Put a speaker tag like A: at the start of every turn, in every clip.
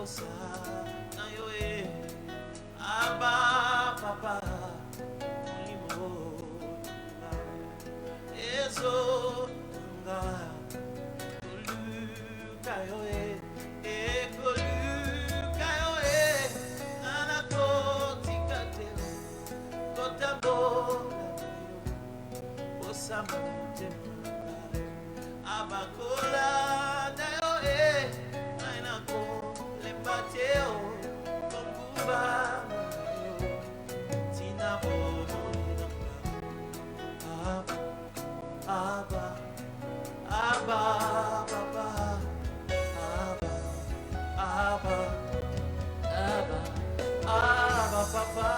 A: posa na yo Abba papa limo Ezo nga Luka yo Luka yo Anakoti katelo Kotabo Posa mutema Abakola dayo Ainako lembateo Kombuba Tina bobo Abba Abba Papa Abba Papa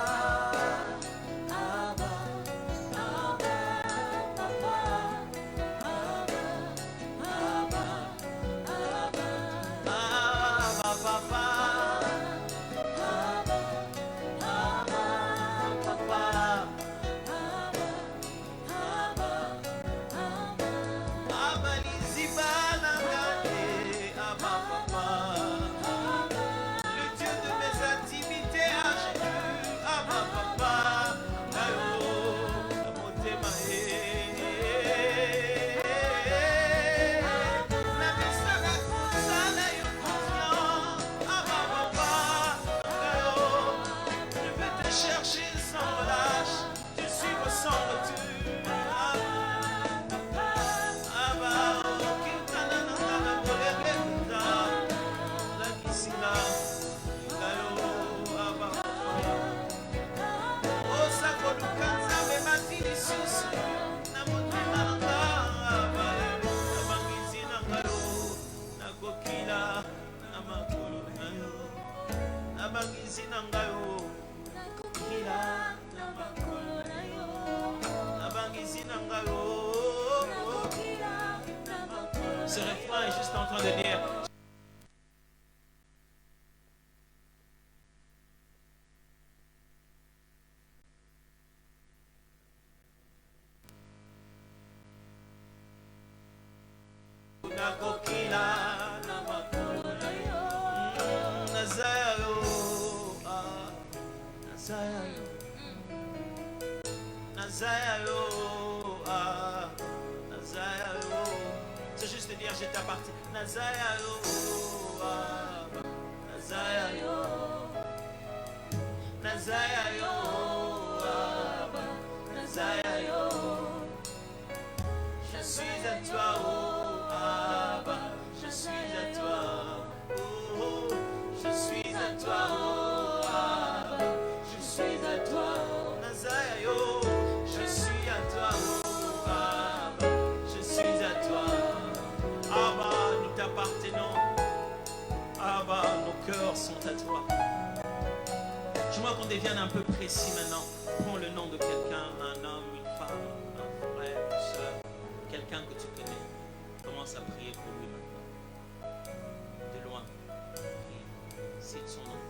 A: Ce refrain est juste en train de dire c'est juste dire je t'appartiens. Nazayo, Nazayo, Nazayo, Nazayo. Je suis à toi, oh Abba, je suis à toi, oh, je suis à toi, oh Abba, je suis à toi, Nazayo, je suis à toi, oh Abba, je suis à toi. Abba, nous t'appartenons. Abba, nos cœurs sont à toi. J'aimerais qu'on devienne un peu précis maintenant. Prends le nom de quelqu'un, un homme, une femme, un frère, une soeur, quelqu'un que tu connais. Commence à prier pour lui maintenant. De loin. Prie. Cite son nom.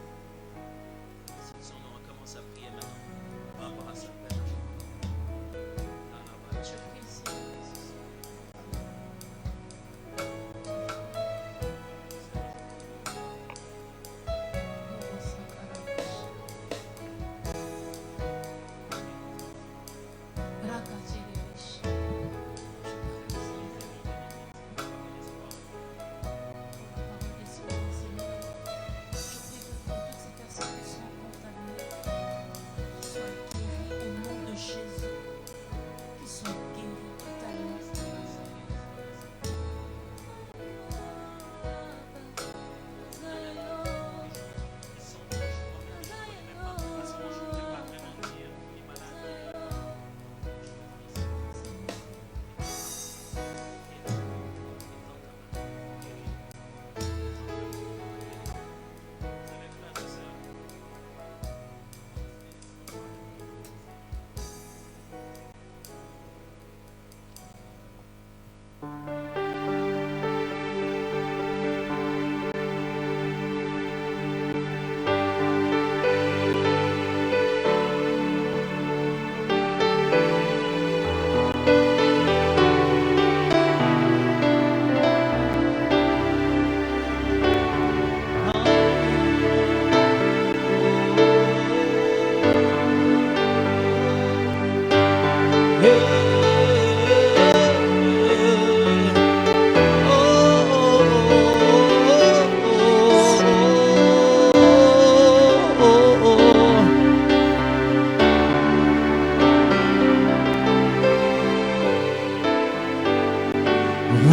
A: Cite son nom. Commence à prier maintenant. Par rapport à ça.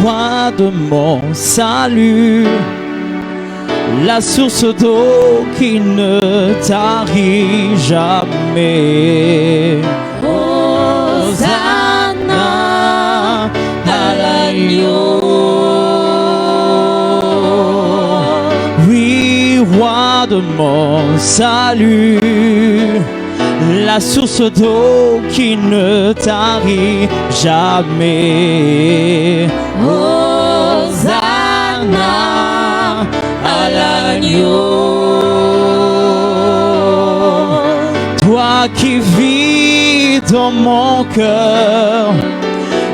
B: Roi de mon salut, la source d'eau qui ne tarit jamais. Hosanna à l'agneau. Oui, roi de mon salut, la source d'eau qui ne tarit jamais. Hosanna à l'agneau. Toi qui vis dans mon cœur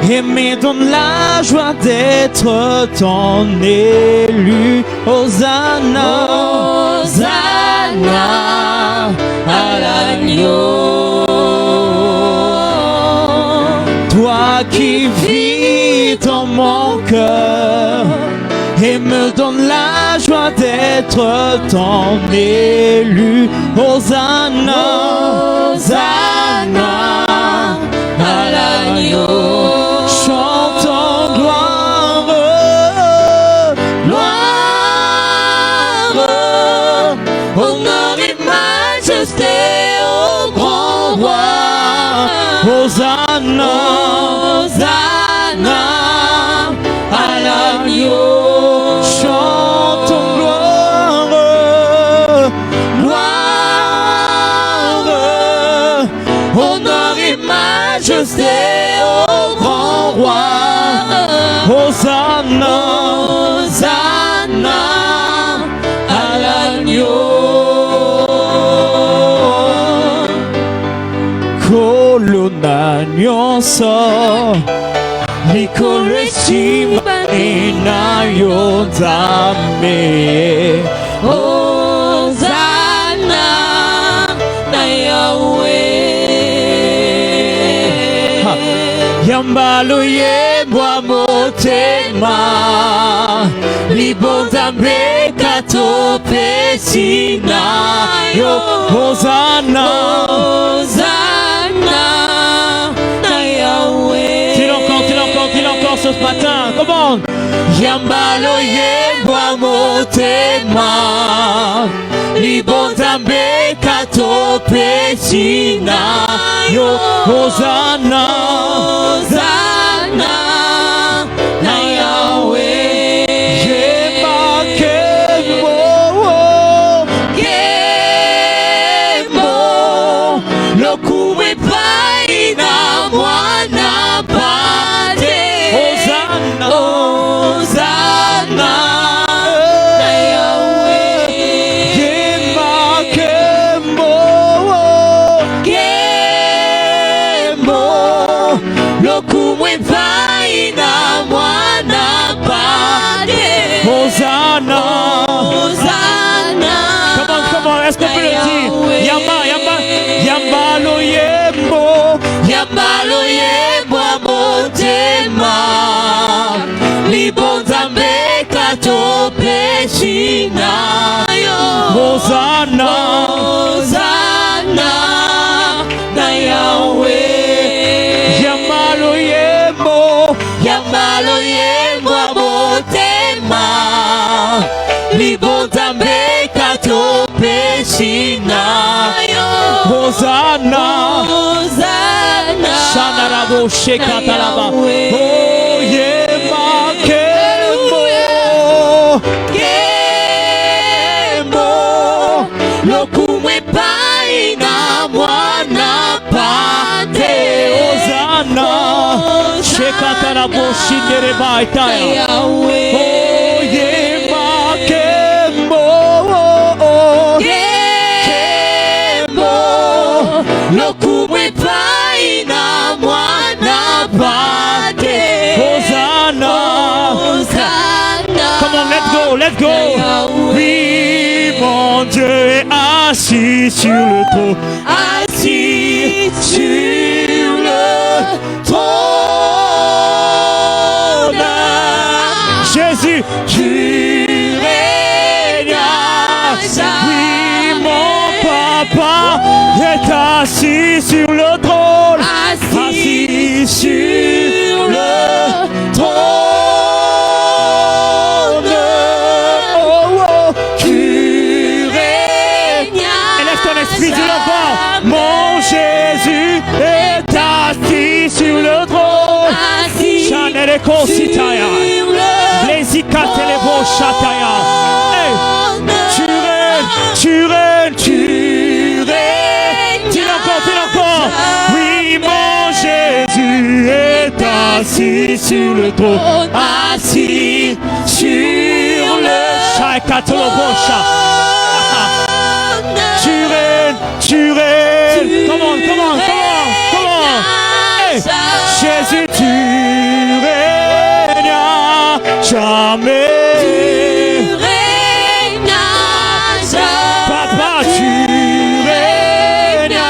B: et me donne la joie d'être ton élu. Hosanna, Hosanna à l'agneau. Toi qui vis dans mon cœur et me donne la joie d'être ton élu. Hosanna, Hosanna à l'agneau. Chantons gloire, gloire, honneur et majesté au grand roi. Hosanna, Hosanna à l'agneau. Chantons gloire, gloire, honneur et majesté au grand roi. Hosanna, Hosanna à l'agneau. Colonna so ricorresti naio dame. Hosanna na Yahweh. Yambalo yebwa motema libondambe kato pesina yo. Hosanna, Hosanna na Yahweh. Dis-le encore ce matin, comment? Yambalo yebwa motema libondambe kato pesina yo. Hosanna, Hosanna na Yahweh. Yeba kemo, kemo lokuwe paina mwana pate. Hosanna, Hosanna na Yahweh. Yeba kemo, kemo lokuwe paina mwana pate. Hosanna, Hosanna. Come on, est-ce qu'on peut le dire? Yamba, yamba, yamba lo yembo, yamba lo yembo motema libondambe kato pesina yo. Hosanna, Hosanna na Yahweh. Yamba lo yembo, yamba lo yembo motema libondambe kato pesina yo. Hosanna, Hosanna Shanarabo Shekatalaba. Oh yema kemo, kemo lokumwe paina mwana pate. Hosanna Shekatalabo Shindereba Itaya. Oh yema kemo, kemo lokumwe paina mwana pate. Hosanna, Hosanna. Come on, let's go. Oui, mon Dieu est assis sur le trône, assis sur le Leko Sitaya. Lesika Telebo Shataya. Hey. Tu règnes. Dis-le encore. Oui, mon Jésus est assis sur le trône. Assis sur le Shaikatolobosha. Tu règnes. Come on. Hey. Jésus, tu règnes à jamais. Papa, tu règnes à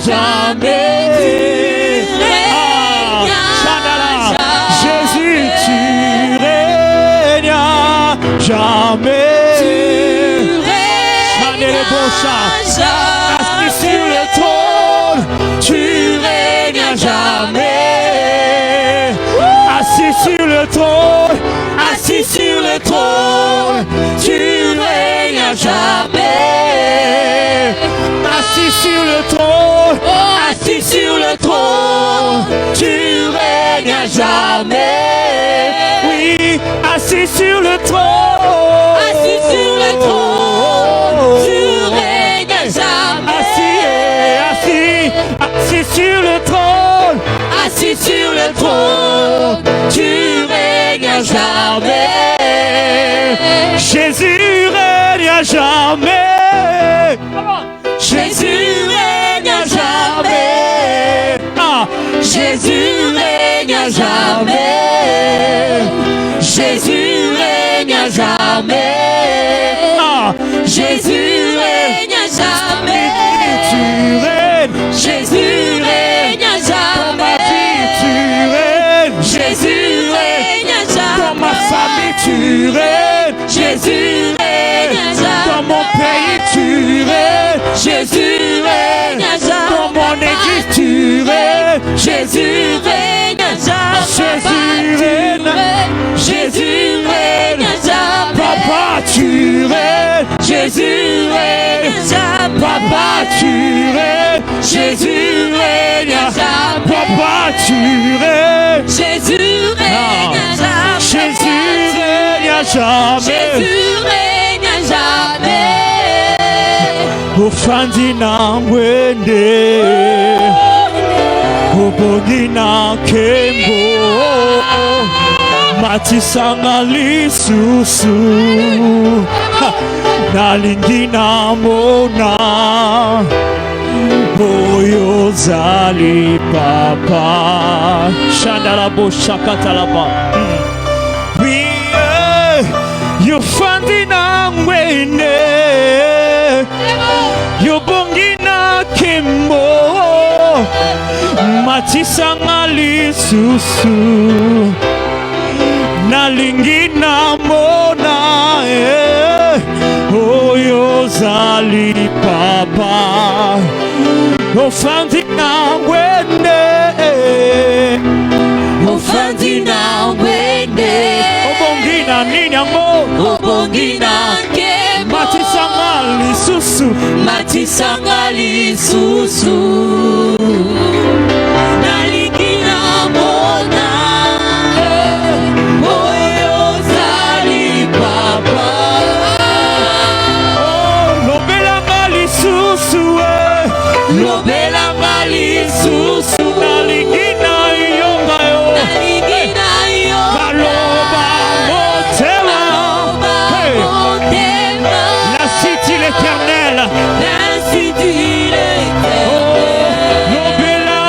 B: jamais. Jésus, tu règnes à jamais. Assis sur le trône, tu règnes à jamais. Assis sur le trône, tu règnes à jamais. Assis sur le trône, tu règnes à jamais. Oui, assis sur le trône, tu règnes à jamais. Assis sur le trône, tu règnes à jamais. Jésus règne à jamais. Jésus règne à jamais. Jésus règne à jamais. Jésus règne à jamais. Jésus règne à jamais. Tu règnes. Jésus règne à jamais. Tu règnes. Jésus règne à jamais. Dans ma famille, tu règnes. Jésus règne à jamais. Dans mon pays, tu règnes. Jésus règne à jamais. Dans mon église, tu règnes. Jésus règne à jamais. Jésus règne à jamais. Papa, tu règnes. Jésus règne à jamais. Papa, tu règnes. Jésus règne à jamais. Papa, tu règnes. Jésus règne à jamais. Jésus règne à jamais. Jésus règne à jamais. Ufandina mwende, ubongina kembo, matisanga lisusu, nalingina mona, boyo zali papa, shandalabo shakatalaba. Ufandina mwende, yobongina kembo, matisanga lisusu, nalingina mona, oyo zali papa. Ofandina mwende, obongina nini yango, obongina kembo, matisanga lisusu, nalingina mona, oyo zali papa. Lobelanga lisusu, nalingina yonga yo, baloba motema, la cité l'éternel, lobela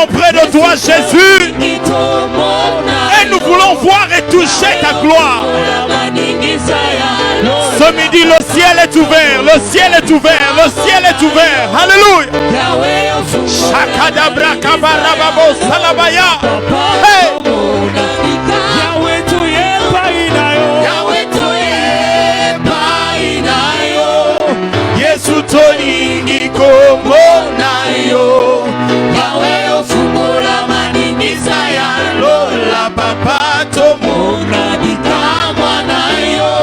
B: venons près de toi, Jésus. Et nous voulons voir et toucher ta gloire. Ce midi, le ciel est ouvert. Le ciel est ouvert. Le ciel est ouvert. Alléluia. Shakadabra kabarababo salabaya. Hey. Yesu toningi komonayo. Yahweh ofumula maningisa ya lola papa tomona bikamwa nayo.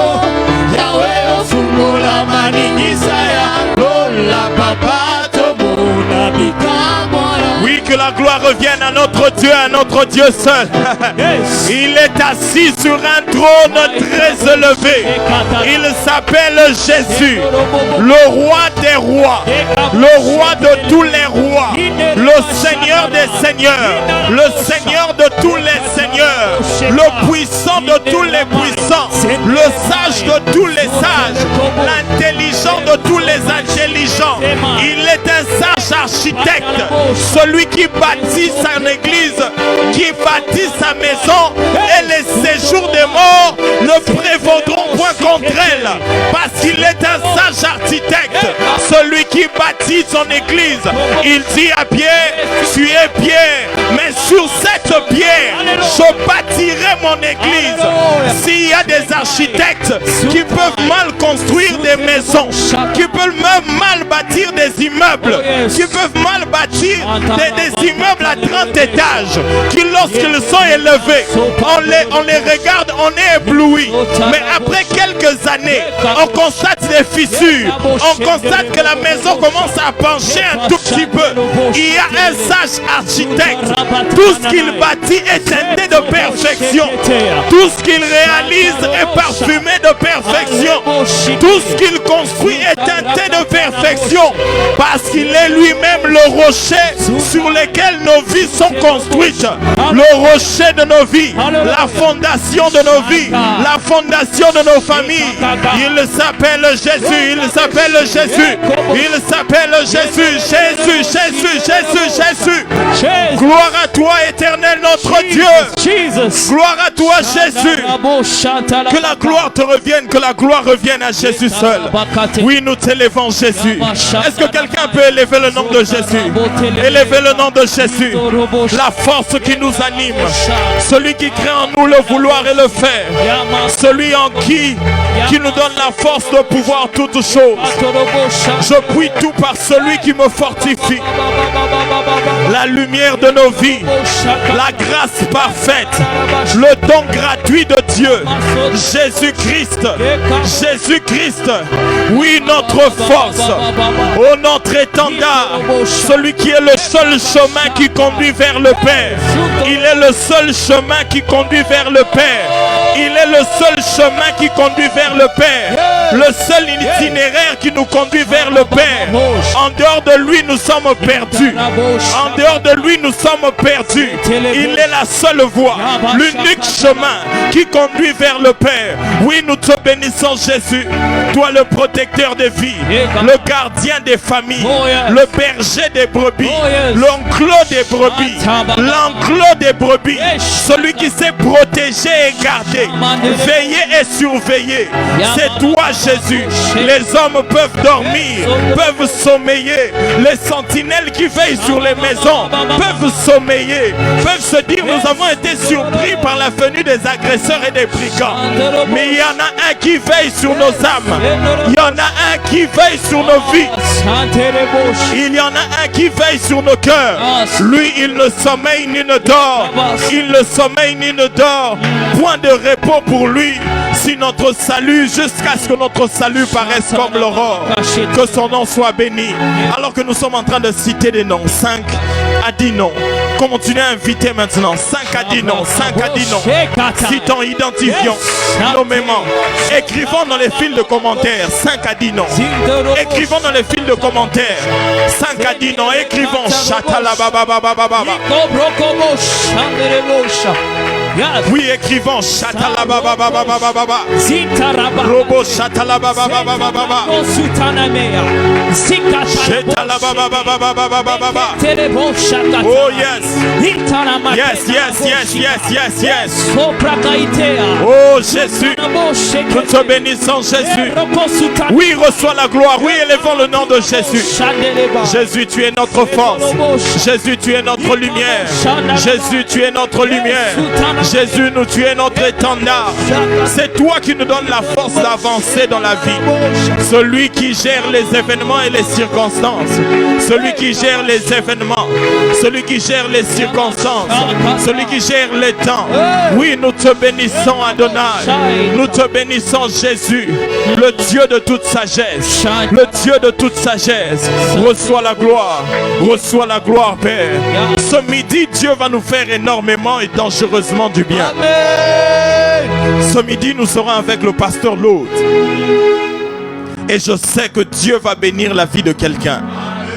B: Yahweh ofumula maningisa ya lola papa tomona bikamwa. Oui, que la gloire revienne à notre Dieu seul. Il est assis sur un trône très élevé. Il s'appelle Jésus, le roi des rois, le roi de tous les rois, le Seigneur des seigneurs, le Seigneur de tous les seigneurs, le puissant de tous les puissants, le sage de tous les sages, l'intelligent de tous les intelligents. Il est un sage architecte, celui qui bâtit son église, qui bâtit sa maison, et les séjours des morts ne prévaudront point contre elle, parce qu'il est un sage architecte, celui qui bâtit son église. Il dit à Pierre, tu es Pierre, mais sur cette pierre je bâtirai mon église. S'il y a des architectes qui peuvent mal construire des maisons, qui peuvent même mal bâtir des immeubles, qui peuvent mal bâtir des immeubles à 30 étages, qui lorsqu'ils sont élevés, on les regarde, on est ébloui. Mais après quelques années, on constate des fissures, on constate que la maison commence à pencher un tout petit peu. Il y a un sage architecte, tout ce qu'il bâtit est teinté de perfection, tout ce qu'il réalise est parfumé de perfection, tout ce qu'il construit est teinté de perfection, parce qu'il est lui-même le rocher sur lequel nos vies sont construites, le rocher de nos vies, la fondation de nos vies, la fondation de nos familles. Il s'appelle Jésus, il s'appelle Jésus, il s'appelle Jésus, Jésus, Jésus, Jésus, Jésus. Gloire à toi, éternel notre Dieu. Gloire à toi, Jésus. Que la gloire te revienne, que la gloire revienne à Jésus seul. Oui, nous t'élevons, Jésus. Est-ce que quelqu'un peut élever le nom de Jésus? Élever le nom de Jésus. La force qui nous anime, celui qui crée en nous le vouloir et le faire, celui en qui nous donne la force de pouvoir toutes choses. Je puis tout par celui qui me fortifie. La lumière de nos vies, la grâce parfaite, le don gratuit de Dieu, Jésus-Christ, Jésus-Christ, oui, notre force, oh, notre étendard, celui qui est le seul chemin qui conduit vers le Père. Il est le seul chemin qui conduit vers le Père. Il est le seul chemin qui conduit vers le Père. Le seul itinéraire qui nous conduit vers le Père. En dehors de lui, nous sommes perdus. En dehors de lui, nous sommes perdus. Il est la seule voie, l'unique chemin qui conduit vers le Père. Oui, nous te bénissons, Jésus. Toi, le protecteur des vies, le gardien des familles, le berger des brebis, l'enclos des brebis, l'enclos des brebis, celui qui sait protéger et garder, veiller et surveiller. C'est toi, Jésus. Les hommes peuvent dormir, peuvent sommeiller. Les sentinelles qui veillent sur les maisons peuvent sommeiller, peuvent se dire nous avons été surpris par la venue des agresseurs et des brigands. Mais il y en a un qui veille sur nos âmes. Il y en a un qui veille sur nos vies. Il y en a un qui veille sur nos cœurs. Lui, il ne sommeille ni ne dort. Il ne sommeille ni ne dort. Point de repos pour lui. Si notre salut, jusqu'à ce que notre salut paraisse comme l'aurore. Que son nom soit béni. Alors que nous sommes en train de citer des noms, 5 à 10 noms. Continuez à inviter maintenant. 5 à 10 noms, 5 à 10 noms. Citons, identifions, nommément. Écrivons dans les fils de commentaires. 5 à 10 noms. Écrivons dans les fils de commentaires. 5 à 10 noms. Écrivons.
C: Oui, écrivons Chatalababababababa. Robo Chatalababababababa. Chatalababababababa. Oh yes. Yes, yes, yes, yes, yes, yes. Oh Jésus, nous te bénissons Jésus. Oui, reçois la gloire. Oui, élevons le nom de Jésus. Jésus, tu es notre force. Jésus, tu es notre lumière. Jésus, tu es notre lumière. Jésus, tu es notre étendard. C'est toi qui nous donnes la force d'avancer dans la vie. Celui qui gère les événements et les circonstances. Celui qui gère les événements. Celui qui gère les circonstances. Celui qui gère les temps. Oui, nous te bénissons Adonai. Nous te bénissons Jésus, le Dieu de toute sagesse. Le Dieu de toute sagesse. Reçois la gloire. Reçois la gloire, Père. Ce midi, Dieu va nous faire énormément et dangereusement du bien. Ce midi, nous serons avec le pasteur Lode. Et je sais que Dieu va bénir la vie de quelqu'un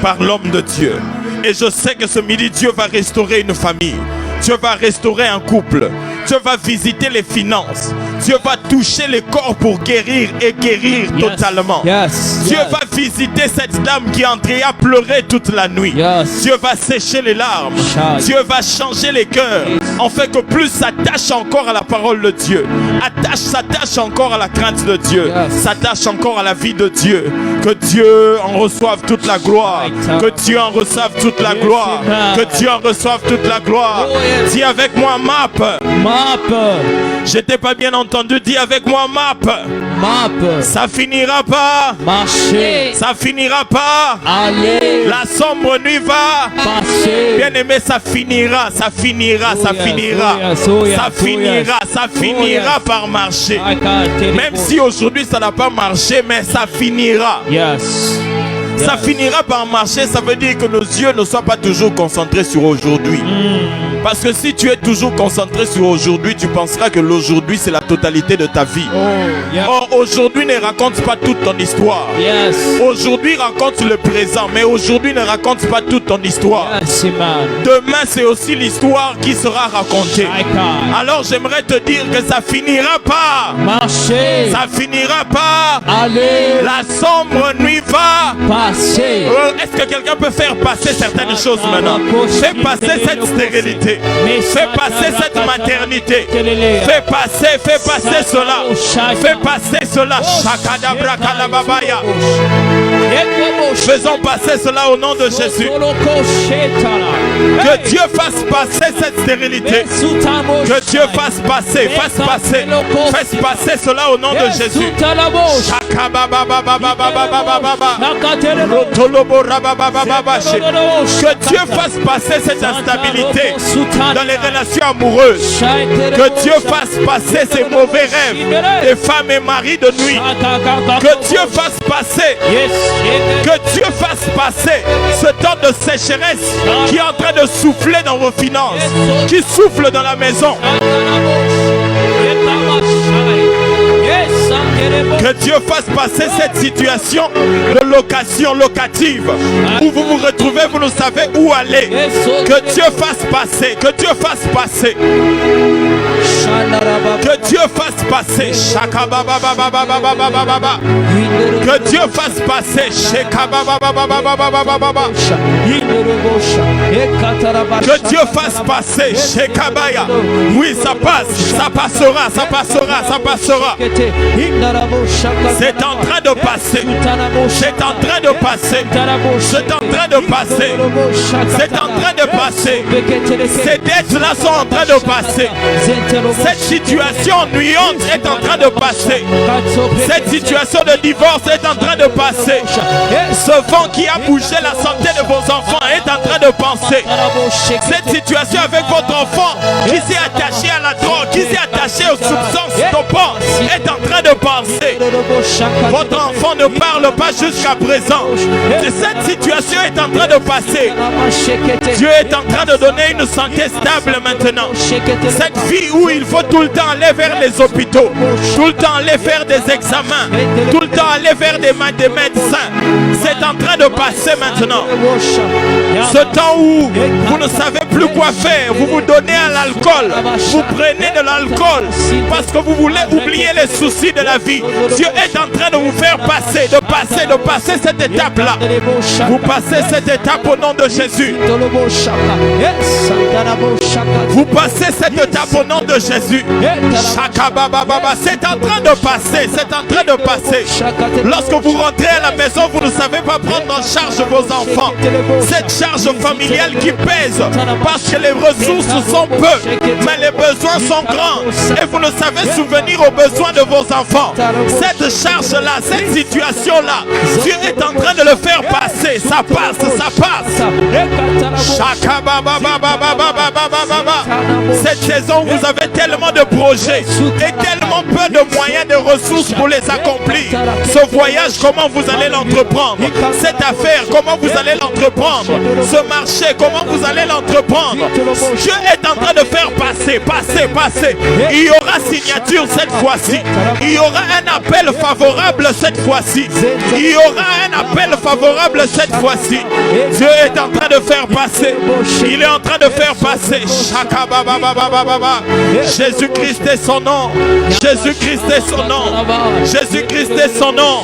C: par l'homme de Dieu. Et je sais que ce midi, Dieu va restaurer une famille. Dieu va restaurer un couple. Dieu va visiter les finances. Dieu va toucher les corps pour guérir et guérir totalement. Dieu va visiter cette dame qui est entrée à pleurer toute la nuit. Dieu va sécher les larmes. Dieu va changer les cœurs. En fait que plus s'attache encore à la parole de Dieu. S'attache encore à la crainte de Dieu. S'attache encore à la vie de Dieu. Que Dieu en reçoive toute la gloire. Que Dieu en reçoive toute la gloire. Que Dieu en reçoive toute la gloire. Dis avec moi MAP. J'étais pas bien entendu. Dis avec moi MAP. Ça finira pas.
B: Marcher.
C: Ça finira pas.
B: Aller.
C: La sombre nuit va
B: passer.
C: Bien aimé, ça finira. Ça finira. Ça finira. Ça finira. Ça finira par marcher. Même si aujourd'hui ça n'a pas marché, mais ça finira. Ça finira par marcher. Ça veut dire que nos yeux ne soient pas toujours concentrés sur aujourd'hui. Parce que si tu es toujours concentré sur aujourd'hui, tu penseras que l'aujourd'hui c'est la totalité de ta vie. Or aujourd'hui ne raconte pas toute ton histoire. Aujourd'hui raconte le présent, mais aujourd'hui ne raconte pas toute ton histoire. Demain c'est aussi l'histoire qui sera racontée. Alors j'aimerais te dire que ça finira pas
B: marcher.
C: Ça finira pas aller. La sombre nuit va
B: passer.
C: Est-ce que quelqu'un peut faire passer certaines choses maintenant? Fais passer cette stérilité. Fais passer cette maternité. Fais passer cela. Fais passer cela. Faisons passer cela au nom de Jésus. Que Dieu fasse passer cette stérilité. Que Dieu fasse passer cela au nom de Jésus. Que Dieu fasse passer cette instabilité dans les relations amoureuses. Que Dieu fasse passer ces mauvais rêves des femmes et maris de nuit. Que Dieu fasse passer. Que Dieu fasse passer ce temps de sécheresse qui est en train de souffler dans vos finances, qui souffle dans la maison. Que Dieu fasse passer cette situation de location locative où vous vous retrouvez, vous ne savez où aller. Que Dieu fasse passer. Que Dieu fasse passer. Que Dieu fasse passer. Que Dieu fasse passer. Que Dieu fasse passer. Oui, ça passe. Ça passera. Ça passera. Ça passera. C'est en train de passer. C'est en train de passer. C'est en train de passer. C'est en train de passer. Ces dettes-là sont en train de passer. Cette situation ennuyante est en train de passer. Cette situation de divorce est en train de passer. Ce vent qui a bougé la santé de vos enfants est en train de passer. Cette situation avec votre enfant qui s'est attaché à la drogue, qui s'est attaché aux substances dopantes est en train de passer. Votre enfant ne parle pas jusqu'à présent. Cette situation est en train de passer. Dieu est en train de donner une santé stable maintenant. Cette vie où il faut tout le temps aller vers les hôpitaux, tout le temps aller faire des examens, tout le temps aller vers des médecins, c'est en train de passer maintenant. Ce temps où vous ne savez plus quoi faire, vous vous donnez à l'alcool, vous prenez de l'alcool parce que vous voulez oublier les soucis de la vie. Dieu est en train de vous faire passer, de passer cette étape-là. Vous passez cette étape au nom de Jésus. Vous passez cette étape au nom de Jésus. C'est en train de passer, c'est en train de passer. Lorsque vous rentrez à la maison, vous ne savez pas prendre en charge vos enfants. Cette charge familiale qui pèse parce que les ressources sont peu, mais les besoins sont grands. Et vous ne savez souvenir aux besoins de vos enfants. Cette charge-là, cette situation-là, Dieu est en train de le faire passer. Ça passe, ça passe. Cette saison, vous avez tellement de projets et tellement peu de moyens, de ressources pour les accomplir. Ce voyage, comment vous allez l'entreprendre? Cette affaire, comment vous allez l'entreprendre? Ce marché, comment vous allez l'entreprendre? Dieu est en train de faire passer. Il y aura signature cette fois-ci. Il y aura un appel favorable cette fois-ci. Il y aura un appel favorable cette fois-ci. Dieu est en train de faire passer. Il est en train de faire passer. Jésus-Christ est son nom. Jésus-Christ est son nom. Jésus-Christ est son nom.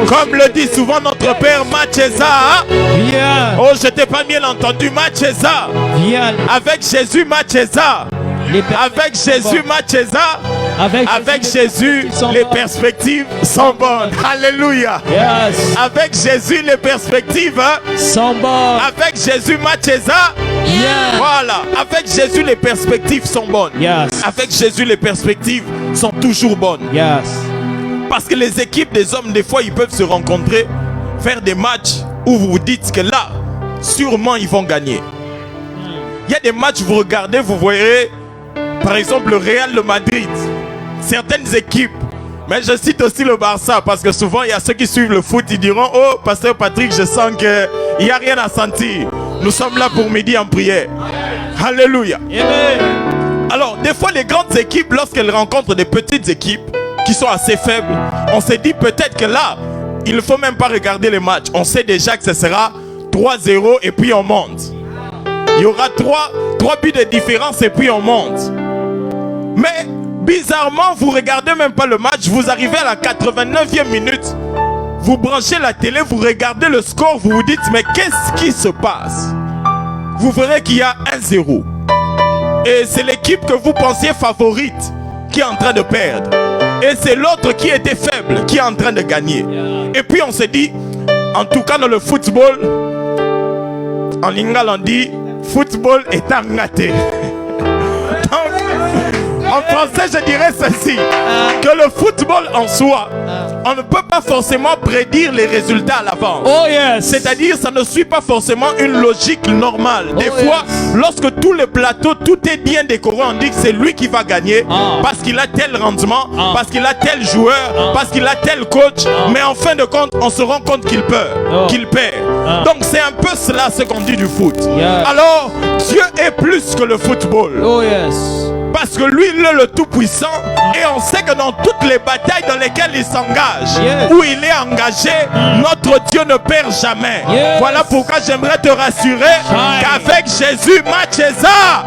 C: Comme le dit souvent notre père Macheza. Oh, je t'ai pas bien entendu. Macheza. Avec Jésus Macheza. Avec Jésus Macheza. Avec Jésus, les perspectives sont bonnes. Alléluia.
B: Yes.
C: Avec Jésus, les perspectives
B: sont bonnes.
C: Avec Jésus Macheza.
B: Yes.
C: Voilà. Avec Jésus, les perspectives sont bonnes.
B: Yes.
C: Avec Jésus, les perspectives sont toujours bonnes.
B: Yes.
C: Parce que les équipes des hommes, des fois, ils peuvent se rencontrer, faire des matchs où vous vous dites que là, sûrement, ils vont gagner. Il y a des matchs, vous regardez, vous voyez, par exemple, le Real de Madrid. Certaines équipes, mais je cite aussi le Barça, parce que souvent, il y a ceux qui suivent le foot, ils diront, oh, Pasteur Patrick, je sens qu'il n'y a rien à sentir. Nous sommes là pour midi en prière. Alléluia.
B: Amen.
C: Alors, des fois, les grandes équipes, lorsqu'elles rencontrent des petites équipes qui sont assez faibles, on se dit peut-être que là, il ne faut même pas regarder les matchs. On sait déjà que ce sera 3-0 et puis on monte. Il y aura 3 buts de différence et puis on monte. Mais bizarrement, vous ne regardez même pas le match. Vous arrivez à la 89e minute. Vous branchez la télé, vous regardez le score, vous vous dites, mais qu'est-ce qui se passe? Vous verrez qu'il y a 1-0. Et c'est l'équipe que vous pensiez favorite qui est en train de perdre. Et c'est l'autre qui était faible qui est en train de gagner. Et puis on se dit, en tout cas dans le football, en lingala on dit, football est engâté. En français, je dirais ceci, que le football en soi, on ne peut pas forcément prédire les résultats à l'avance.
B: Oh yes.
C: C'est-à-dire, ça ne suit pas forcément une logique normale. Des fois, lorsque tout le plateau, tout est bien décoré, on dit que c'est lui qui va gagner parce qu'il a tel rendement, parce qu'il a tel joueur, parce qu'il a tel coach. Mais en fin de compte, on se rend compte qu'il perd. Donc, c'est un peu cela ce qu'on dit du foot.
B: Yes.
C: Alors, Dieu est plus que le football.
B: Oh yes.
C: Parce que lui, il est le tout-puissant. Et on sait que dans toutes les batailles dans lesquelles il s'engage, où il est engagé, notre Dieu ne perd jamais. Voilà pourquoi j'aimerais te rassurer qu'avec Jésus, Macheza,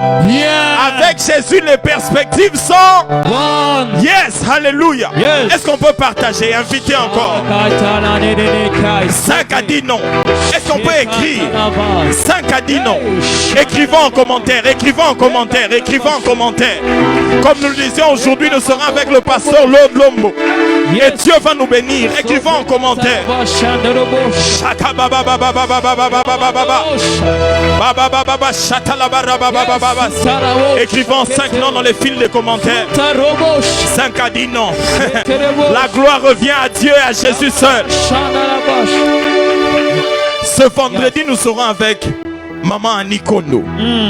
C: avec Jésus, les perspectives sont
B: One.
C: Yes, alléluia. Est-ce qu'on peut partager, inviter encore? 5 a dit non. Est-ce qu'on peut écrire? 5 a dit non. Écrivons en commentaire, écrivons en commentaire, écrivons en commentaire. Comme nous le disions aujourd'hui, nous serons avec le pasteur Lord Lombo. Et Dieu va nous bénir. Écrivons en commentaire. Écrivons 5 noms dans les fils de commentaires. 5 a dit non. La gloire revient à Dieu et à Jésus seul. Ce vendredi, nous serons avec
A: Maman Annie Kondo,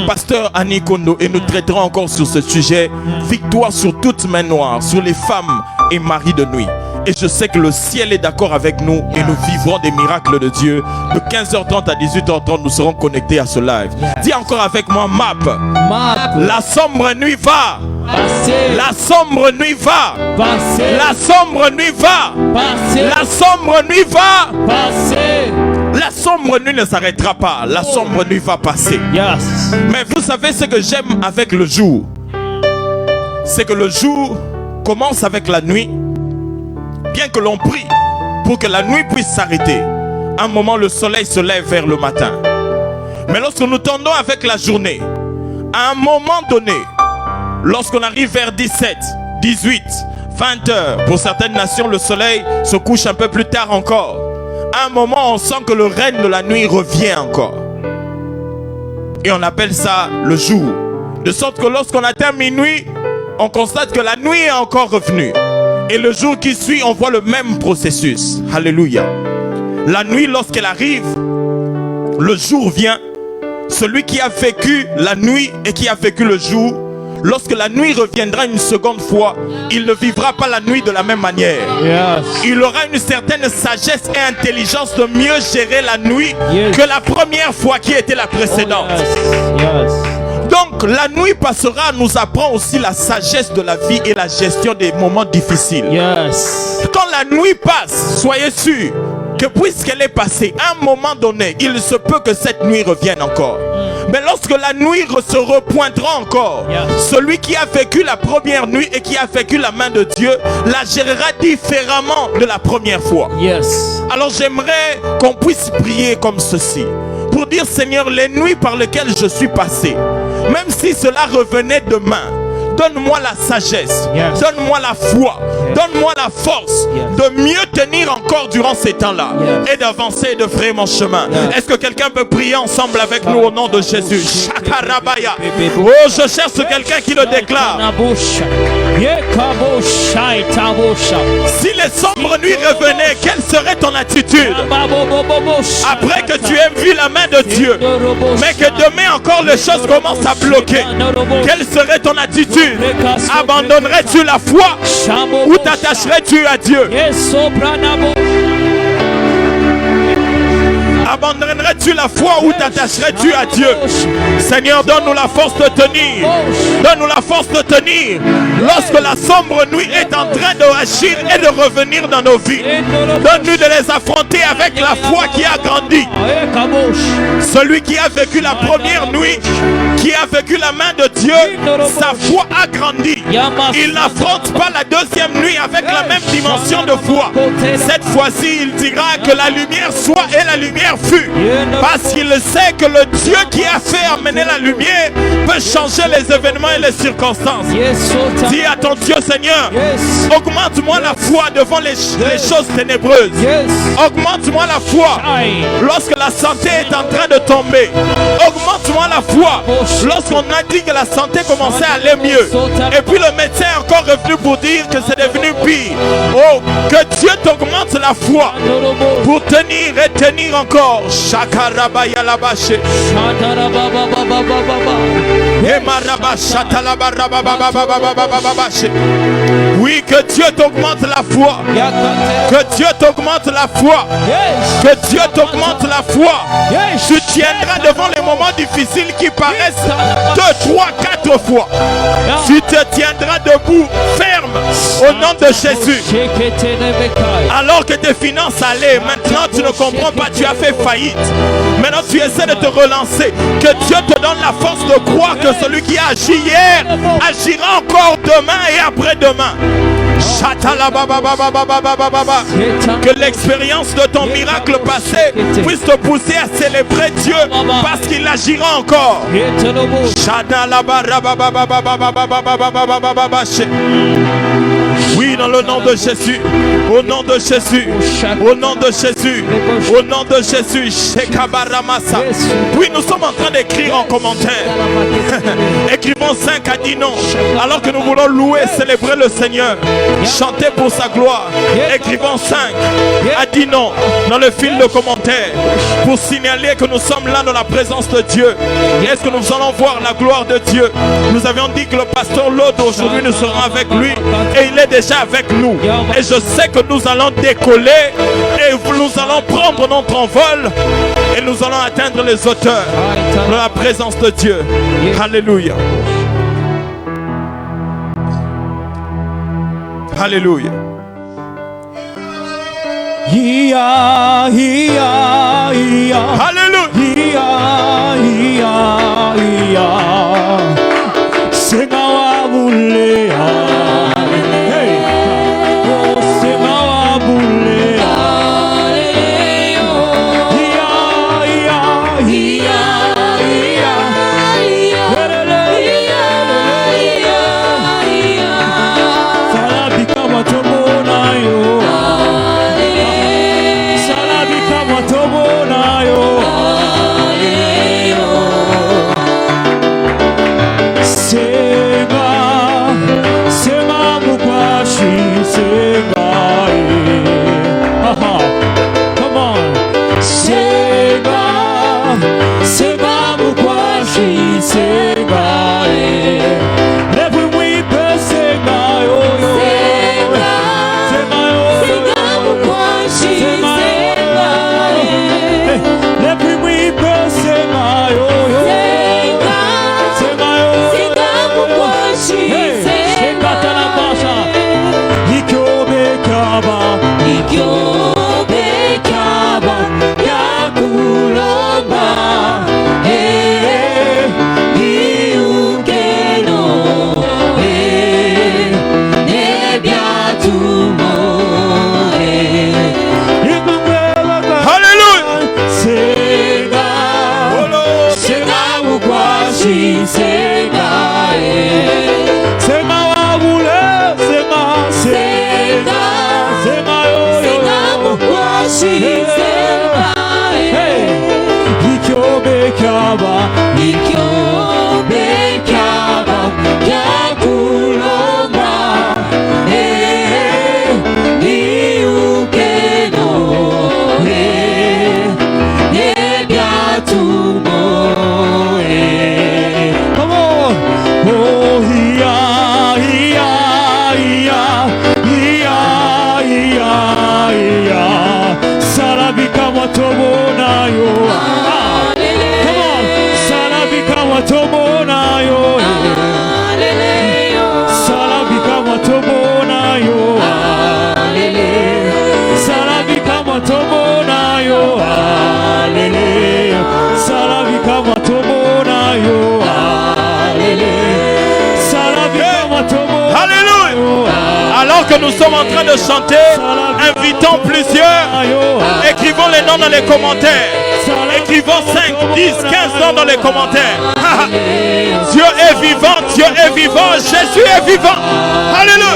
A: pasteur Annie Kondo, et nous traiterons encore sur ce sujet. Victoire sur toute main noire, sur les femmes et maris de nuit. Et je sais que le ciel est d'accord avec nous et nous vivrons des miracles de Dieu. De 15h30 à 18h30, nous serons connectés à ce live. Dis encore avec moi, MAP. La sombre nuit va. La sombre nuit va. La sombre nuit va. La sombre nuit va. La sombre nuit ne s'arrêtera pas. La sombre nuit va passer. Mais vous savez ce que j'aime avec le jour? C'est que le jour commence avec la nuit. Bien que l'on prie pour que la nuit puisse s'arrêter, à un moment le soleil se lève vers le matin. Mais lorsque nous tendons avec la journée, à un moment donné, lorsqu'on arrive vers 17, 18, 20 heures, pour certaines nations le soleil se couche un peu plus tard encore. À un moment on sent que le règne de la nuit revient encore. Et on appelle ça le jour. De sorte que lorsqu'on atteint minuit, on constate que la nuit est encore revenue. Et le jour qui suit, on voit le même processus. Alléluia. La nuit, lorsqu'elle arrive, le jour vient. Celui qui a vécu la nuit et qui a vécu le jour, lorsque la nuit reviendra une seconde fois, il ne vivra pas la nuit de la même manière. Il aura une certaine sagesse et intelligence de mieux gérer la nuit que la première fois qui était la précédente. Donc la nuit passera nous apprend aussi la sagesse de la vie et la gestion des moments difficiles. Quand la nuit passe, soyez sûrs que puisqu'elle est passée, à un moment donné, il se peut que cette nuit revienne encore. Mais lorsque la nuit se repointera encore, celui qui a vécu la première nuit et qui a vécu la main de Dieu la gérera différemment de la première fois. Alors j'aimerais qu'on puisse prier comme ceci, pour dire: Seigneur, les nuits par lesquelles je suis passé, même si cela revenait demain, donne-moi la sagesse, donne-moi la foi, donne-moi la force de mieux tenir encore durant ces temps-là et d'avancer et de frayer mon chemin. Est-ce que quelqu'un peut prier ensemble avec nous au nom de Jésus? Oh, je cherche quelqu'un qui le déclare. Si les sombres nuits revenaient, quelle serait ton attitude? Après que tu aies vu la main de Dieu, mais que demain encore les choses commencent à bloquer, quelle serait ton attitude? Abandonnerais-tu la foi ou t'attacherais-tu à Dieu? Abandonnerais-tu la foi ou t'attacherais-tu à Dieu? Seigneur, donne-nous la force de tenir. Donne-nous la force de tenir lorsque la sombre nuit est en train d'agir et de revenir dans nos vies. Donne-nous de les affronter avec la foi qui a grandi. Celui qui a vécu la première nuit, qui a vécu la main de Dieu, sa foi a grandi. Il n'affronte pas la deuxième nuit avec la même dimension de foi. Cette fois-ci, il dira que la lumière soit et la lumière fut. Parce qu'il sait que le Dieu qui a fait amener la lumière peut changer les événements et les circonstances. Dis à ton Dieu: Seigneur, augmente-moi la foi devant les choses ténébreuses. Augmente-moi la foi lorsque la santé est en train de tomber. Augmente-moi la foi lorsqu'on a dit que la santé commençait à aller mieux. Et puis le médecin est encore revenu pour dire que c'est devenu pire. Oh, que Dieu t'augmente la foi pour tenir et tenir encore. Shakarabaya labache. Oui, que Dieu t'augmente la foi. Que Dieu t'augmente la foi. Que Dieu t'augmente la foi. Tu tiendras devant les moments difficiles qui paraissent 2, 3, 4 fois. Tu te tiendras debout, ferme, au nom de Jésus. Alors que tes finances allaient, maintenant tu ne comprends pas, tu as fait faillite. Maintenant tu essaies de te relancer. Que Dieu te donne la force de croire que celui qui a agi hier agira encore demain et après-demain. Que l'expérience de ton miracle passé puisse te pousser à célébrer Dieu parce qu'il agira encore. Oui, dans le nom de Jésus, au nom de Jésus, au nom de Jésus, au nom de Jésus. Oui, nous sommes en train d'écrire en commentaire. Écrivons 5 à 10 noms, alors que nous voulons louer, célébrer le Seigneur, chanter pour sa gloire. Écrivons 5 à 10 noms.
C: dans le fil de commentaires pour signaler que nous sommes là dans la présence de Dieu. Est-ce que nous allons voir la gloire de Dieu? Nous avions dit que le pasteur Lode aujourd'hui nous sera avec lui et il est déjà avec nous. Et je sais que nous allons décoller et nous allons prendre notre envol et nous allons atteindre les hauteurs de la présence de Dieu. Alléluia. Alléluia. Alors que nous sommes en train de chanter, invitons plusieurs, écrivons les noms dans les commentaires. Écrivons 5, 10, 15 noms dans les commentaires. Dieu est vivant, Dieu est vivant, Jésus est vivant. Alléluia.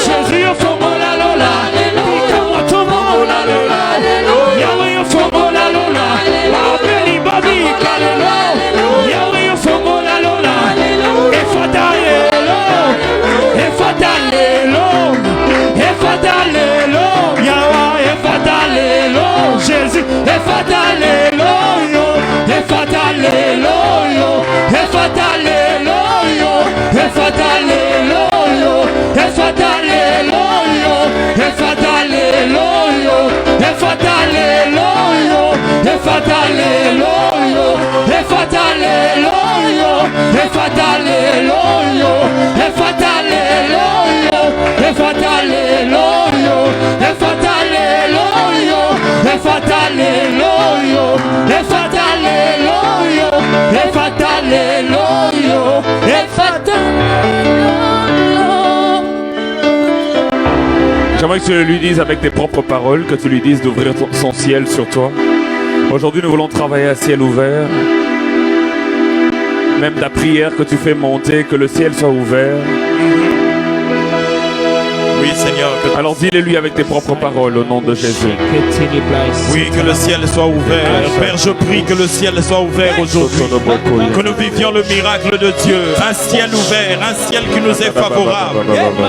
C: Jésus
B: Efataleloyo, Efataleloyo, Efataleloyo, Efataleloyo, Efataleloyo, Efataleloyo, Efataleloyo, Efataleloyo, Efataleloyo, Efataleloyo, Efataleloyo, Efataleloyo, Efataleloyo, Efataleloyo, Efataleloyo, Efataleloyo, Efataleloyo.
D: J'aimerais que tu lui dises avec tes propres paroles, que tu lui dises d'ouvrir son ciel sur toi. Aujourd'hui, nous voulons travailler à ciel ouvert. Même ta prière que tu fais monter, que le ciel soit ouvert.
C: Oui, Seigneur.
D: Alors dis-le-lui avec tes propres paroles au nom de Jésus.
C: Oui, que le ciel soit ouvert. Père, je prie que le ciel soit ouvert aujourd'hui. Que nous vivions le miracle de Dieu. Un ciel ouvert, un ciel qui nous est favorable.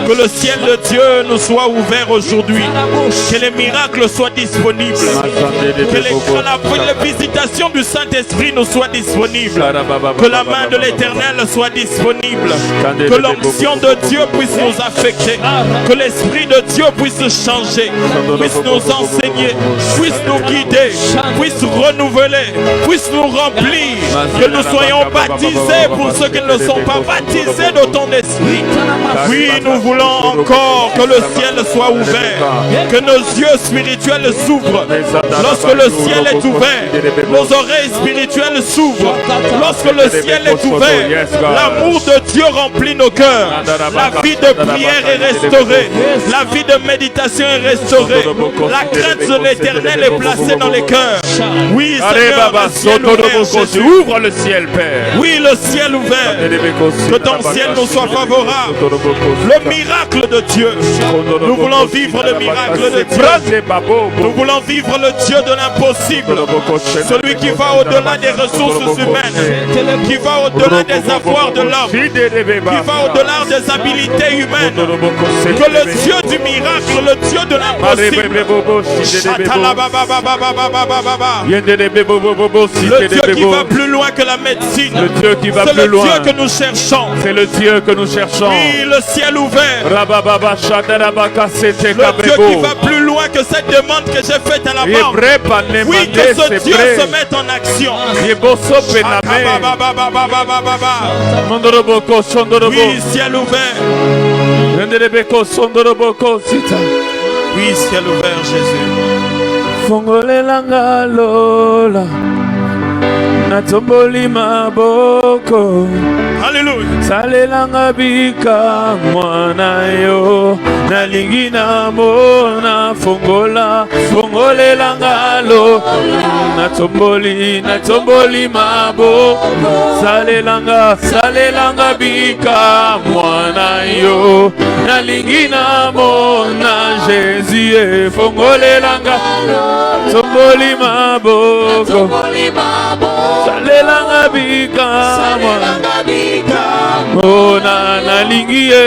C: Que le ciel de Dieu nous soit ouvert aujourd'hui. Que les miracles soient disponibles. Que les visitations du Saint-Esprit nous soient disponibles. Que la main de l'Éternel soit disponible. Que l'onction de Dieu puisse nous affecter. Que l'Esprit de Dieu puisse changer, puisse nous enseigner, puisse nous guider, puisse renouveler, puisse nous remplir, que nous soyons baptisés pour ceux qui ne sont pas baptisés de ton esprit. Oui, nous voulons encore que le ciel soit ouvert, que nos yeux spirituels s'ouvrent. Lorsque le ciel est ouvert, nos oreilles spirituelles s'ouvrent. Lorsque le ciel est ouvert, l'amour de Dieu remplit nos cœurs. La vie de prière est restaurée. La vie de méditation est restaurée. La crainte de l'Éternel est placée dans les cœurs. Oui, Seigneur, le ciel ouvert, Jésus.
D: Ouvre le ciel, Père.
C: Oui, le ciel ouvert. Que ton ciel nous soit favorable. Le miracle de Dieu. Nous voulons vivre le miracle de Dieu. Nous voulons vivre le Dieu de l'impossible. Celui qui va au-delà des ressources humaines. Qui va au-delà des avoirs de l'homme. Qui va au-delà des habilités humaines. Que le Dieu du miracle, le Dieu de l'impossible. Le Dieu qui va plus loin que la médecine.
D: Le Dieu qui va plus loin.
C: C'est le Dieu que nous cherchons.
D: C'est le Dieu que nous cherchons.
C: Oui, le ciel ouvert. Le Dieu qui va plus loin que cette demande que j'ai faite à la banque. Oui, que ce Dieu se mette en action. Oui, ciel ouvert. Oui, ciel ouvert, Jésus.
D: Fongolelanga lola natomboli maboko.
C: Alléluia.
D: Salelanga bika mwana yo nalingi namona fongola fongolelanga lo natomboli mabo salelanga bika mwana yo nalingi namona Jésus fongolelanga tomboli maboko salelanga bika mwana Mona nalingi ye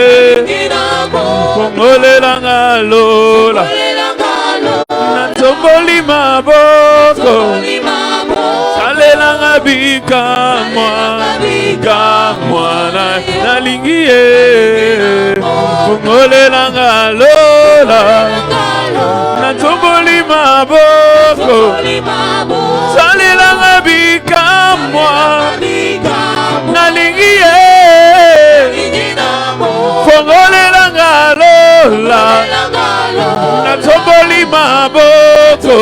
D: Fongolelanga lola Natomboli maboko Salelanga bika mwana nalingi ye Fongolelanga lola Natomboli maboko Salelanga bika nalingi ye Fongolelanga lola Natomboli maboko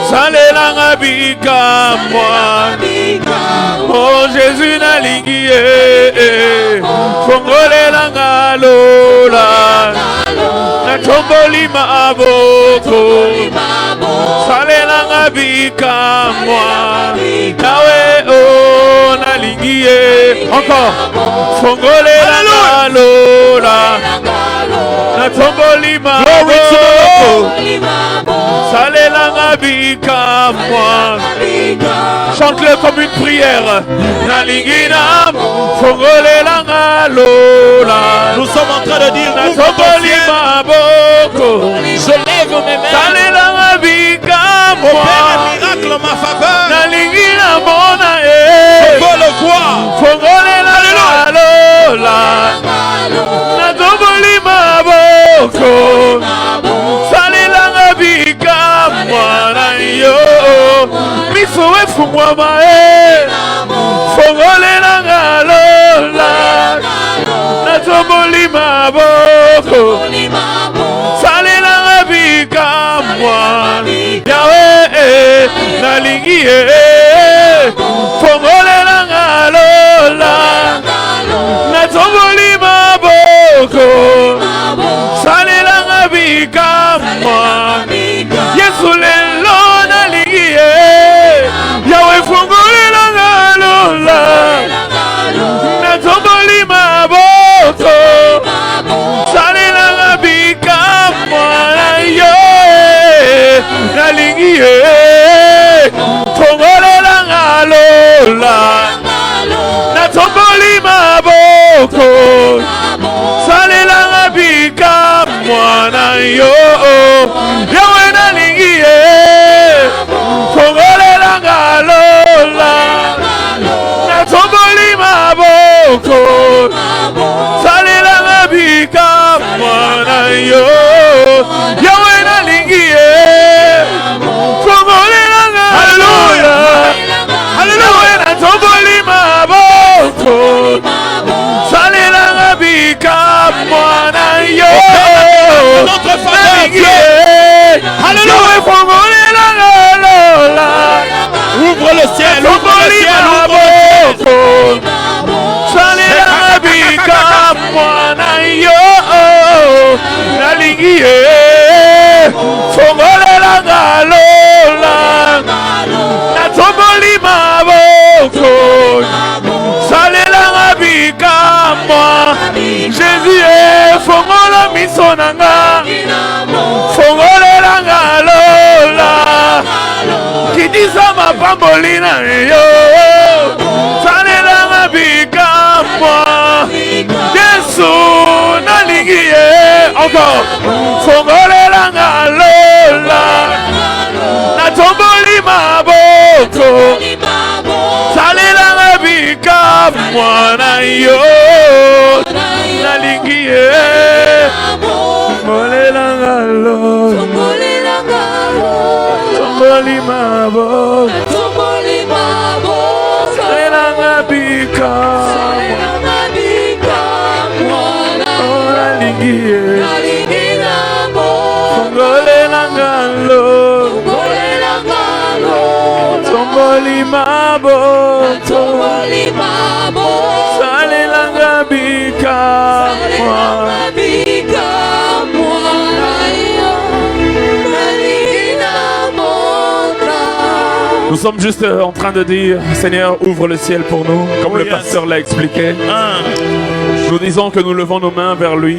D: Salelanga bika Oh Jésus nalingi ye Fongolelanga lola Natomboli maboko Salelanga bika Nawe oh nalingi ye Encore Fongolelanga lola Natomboli maboko Salelanga bika Chante-le comme une prière Nalingi nam Fongolelanga lola.
C: Nous sommes en train de dire
D: Natomboli maboko
C: je lève mes mains.
D: Salelanga bika fungwama fongolela ngalola natoboli maboko salela ngabikamwa yawe nalingi fongolela ngalola natoboli maboko salela ngabikamwa Yesu lelo nalingi yawe fongolela ngalola natoboli maboko salela ngabikamwa yo nalingi fongolela ngalola natoboli maboko salela ngabikamwa yo yawe nalingi fongolela ngalola natoboli maboko salela ngabikamwa yo yawe nalingi fongolela ngalola haleluya natoboli maboko salela ngabikamwa yo
C: Notre faveur, Dieu.
D: Alléluia, fongolela ngalola
C: Ouvre le ciel, ouvre le ciel, ouvre le ciel.
D: salela ngabikamwa yo nalingi fongolela ngalola natoboli maboko salela ngabikamwa Jésus fongola miso nanga fongolela ngalola kitisa mapamboli na yo salela ngabikamwa Yesu nalingi encore fongolela ngalola natomboli maboko salela ngabikamwa na yo nalingi fongolela ngalola tomboli maboko salela ngabikamwa nalingi fongolela ngalola tomboli maboko salela ngabikamwa Nous sommes juste en train de dire, Seigneur, ouvre le ciel pour nous, comme le pasteur l'a expliqué. Nous disons que nous levons nos mains vers lui,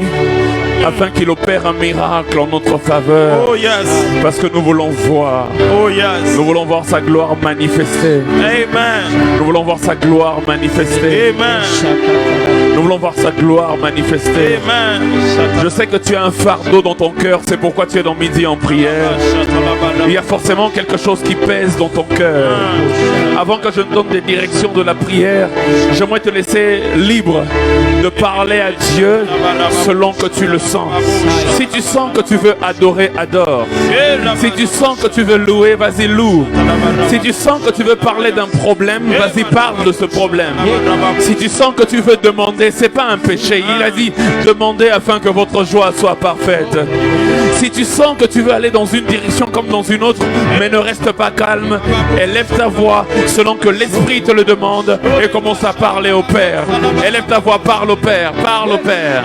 D: afin qu'il opère un miracle en notre faveur.
C: Oh yes.
D: Parce que nous voulons voir.
C: Oh yes.
D: Nous voulons voir sa gloire manifestée.
C: Amen.
D: Nous voulons voir sa gloire manifestée.
C: Amen.
D: Nous voulons voir sa gloire manifestée.
C: Amen.
D: Je sais que tu as un fardeau dans ton cœur, c'est pourquoi tu es dans midi en prière. Il y a forcément quelque chose qui pèse dans ton cœur. Avant que je ne donne des directions de la prière, j'aimerais te laisser libre de parler à Dieu selon que tu le sens. Si tu sens que tu veux adorer, adore. Si tu sens que tu veux louer, vas-y loue. Si tu sens que tu veux parler d'un problème, vas-y parle de ce problème. Si tu sens que tu veux demander, c'est pas un péché. Il a dit demandez afin que votre joie soit parfaite. Si tu sens que tu veux aller dans une direction comme dans une autre, mais ne reste pas calme, élève ta voix selon que l'Esprit te le demande et commence à parler au Père. Élève ta voix, parle au Père, parle au Père.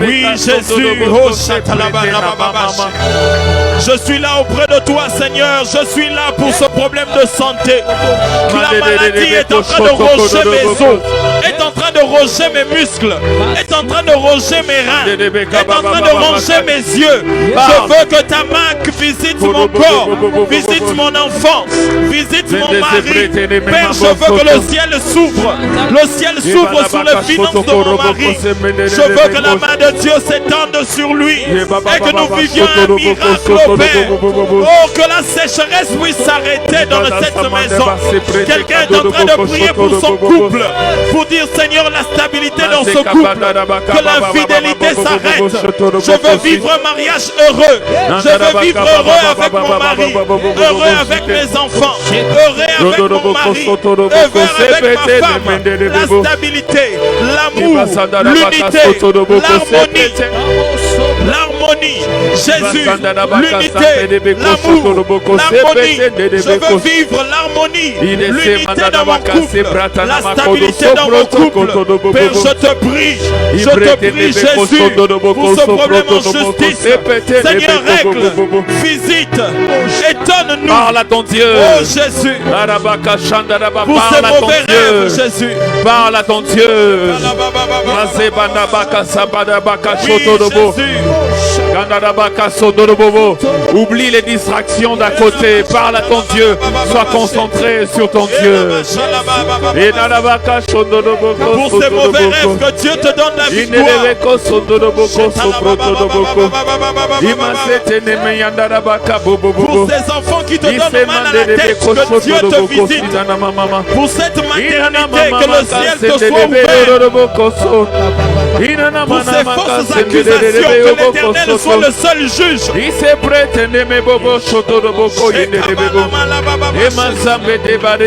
C: Oui, Jésus. Je suis là auprès de toi, Seigneur. Je suis là pour ce problème de santé. La maladie est en train de ronger mes os, est en train de ronger mes muscles, est en train de ronger mes reins, est en train de ronger mes yeux. Je veux que ta main visite mon corps, visite mon enfance, visite mon mari. Père, je veux que le ciel s'ouvre. Le ciel s'ouvre sur les finances de mon mari. Je veux que la main de Dieu s'étende sur lui et que nous vivions un miracle au Père. Oh, que la sécheresse puisse s'arrêter dans cette maison. Quelqu'un est en train de prier pour son couple, pour dire, Seigneur, la stabilité dans ce couple. Que l'infidélité s'arrête. Je veux vivre un mariage heureux. Je veux vivre heureux avec mon mari. Heureux avec mes enfants. Heureux avec mon mari. Heureux avec ma femme. La stabilité, l'amour, l'unité, l'harmonie. Jésus, l'unité, l'amour, l'harmonie. Je veux vivre l'harmonie, l'unité dans mon couple, la stabilité dans mon couple. Père, je te prie, Jésus, pour ce problème en justice. Seigneur, règle, visite, étonne-nous.
D: Parle à ton Dieu.
C: Oh Jésus, pour ces mauvais rêves, Jésus.
D: Parle à ton Dieu. Oublie les distractions d'à côté. Parle à ton Dieu. Sois concentré sur ton Dieu.
C: Pour ces mauvais rêves, que Dieu te donne la victoire. Pour ces enfants qui te donnent mal à la tête, que Dieu te visite. Pour cette maternité, que le ciel te soit ouvert. Pour ces fausses accusations, que l'Éternel soit le seul juge.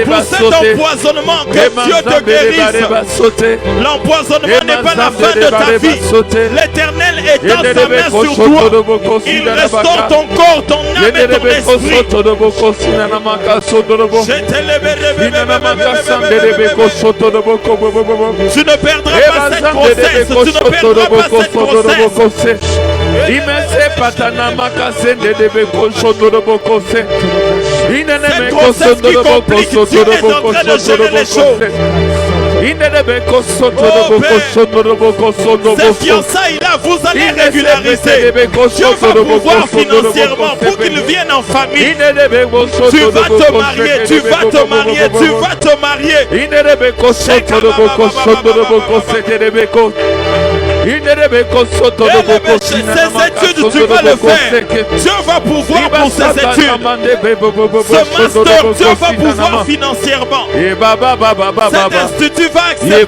C: Pour cet empoisonnement, que Dieu te guérisse. L'empoisonnement n'est pas la fin de ta vie. L'Éternel étend sa main sur toi. Il restaure ton corps, ton âme et ton esprit. Tu ne perdras pas cette grossesse. Tu ne perdras pas cette grossesse. Cette grossesse qui complique, Dieu est en train de gérer les choses. Ces fiançailles-là, vous allez régulariser. Dieu va pouvoir financièrement pour qu'ils viennent en famille. Tu vas te marier, tu vas te marier, tu vas te marier. Ces études, tu vas le faire. Dieu va pouvoir pour ces études. Ce master, Dieu va pouvoir financièrement. Cet institut va accepter.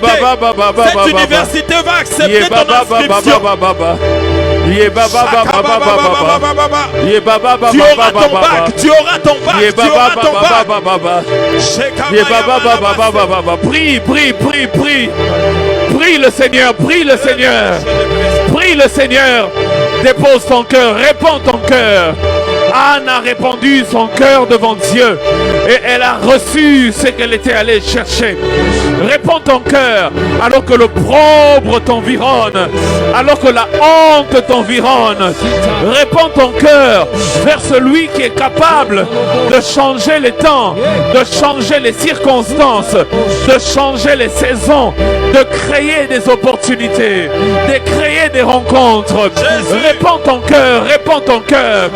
C: Cette université va accepter ton inscription. Tu auras ton bac, tu auras ton bac, tu auras ton bac.
D: Prie, prie, prie, prie. Prie le Seigneur, prie le Seigneur. Prie le Seigneur. Dépose ton cœur, répands ton cœur. Anne a répandu son cœur devant Dieu et elle a reçu ce qu'elle était allée chercher. Répands ton cœur alors que l'opprobre t'environne, alors que la honte t'environne. Répands ton cœur vers celui qui est capable de changer les temps, de changer les circonstances, de changer les saisons, de créer des opportunités, de créer des rencontres. Répands ton cœur, répands ton cœur.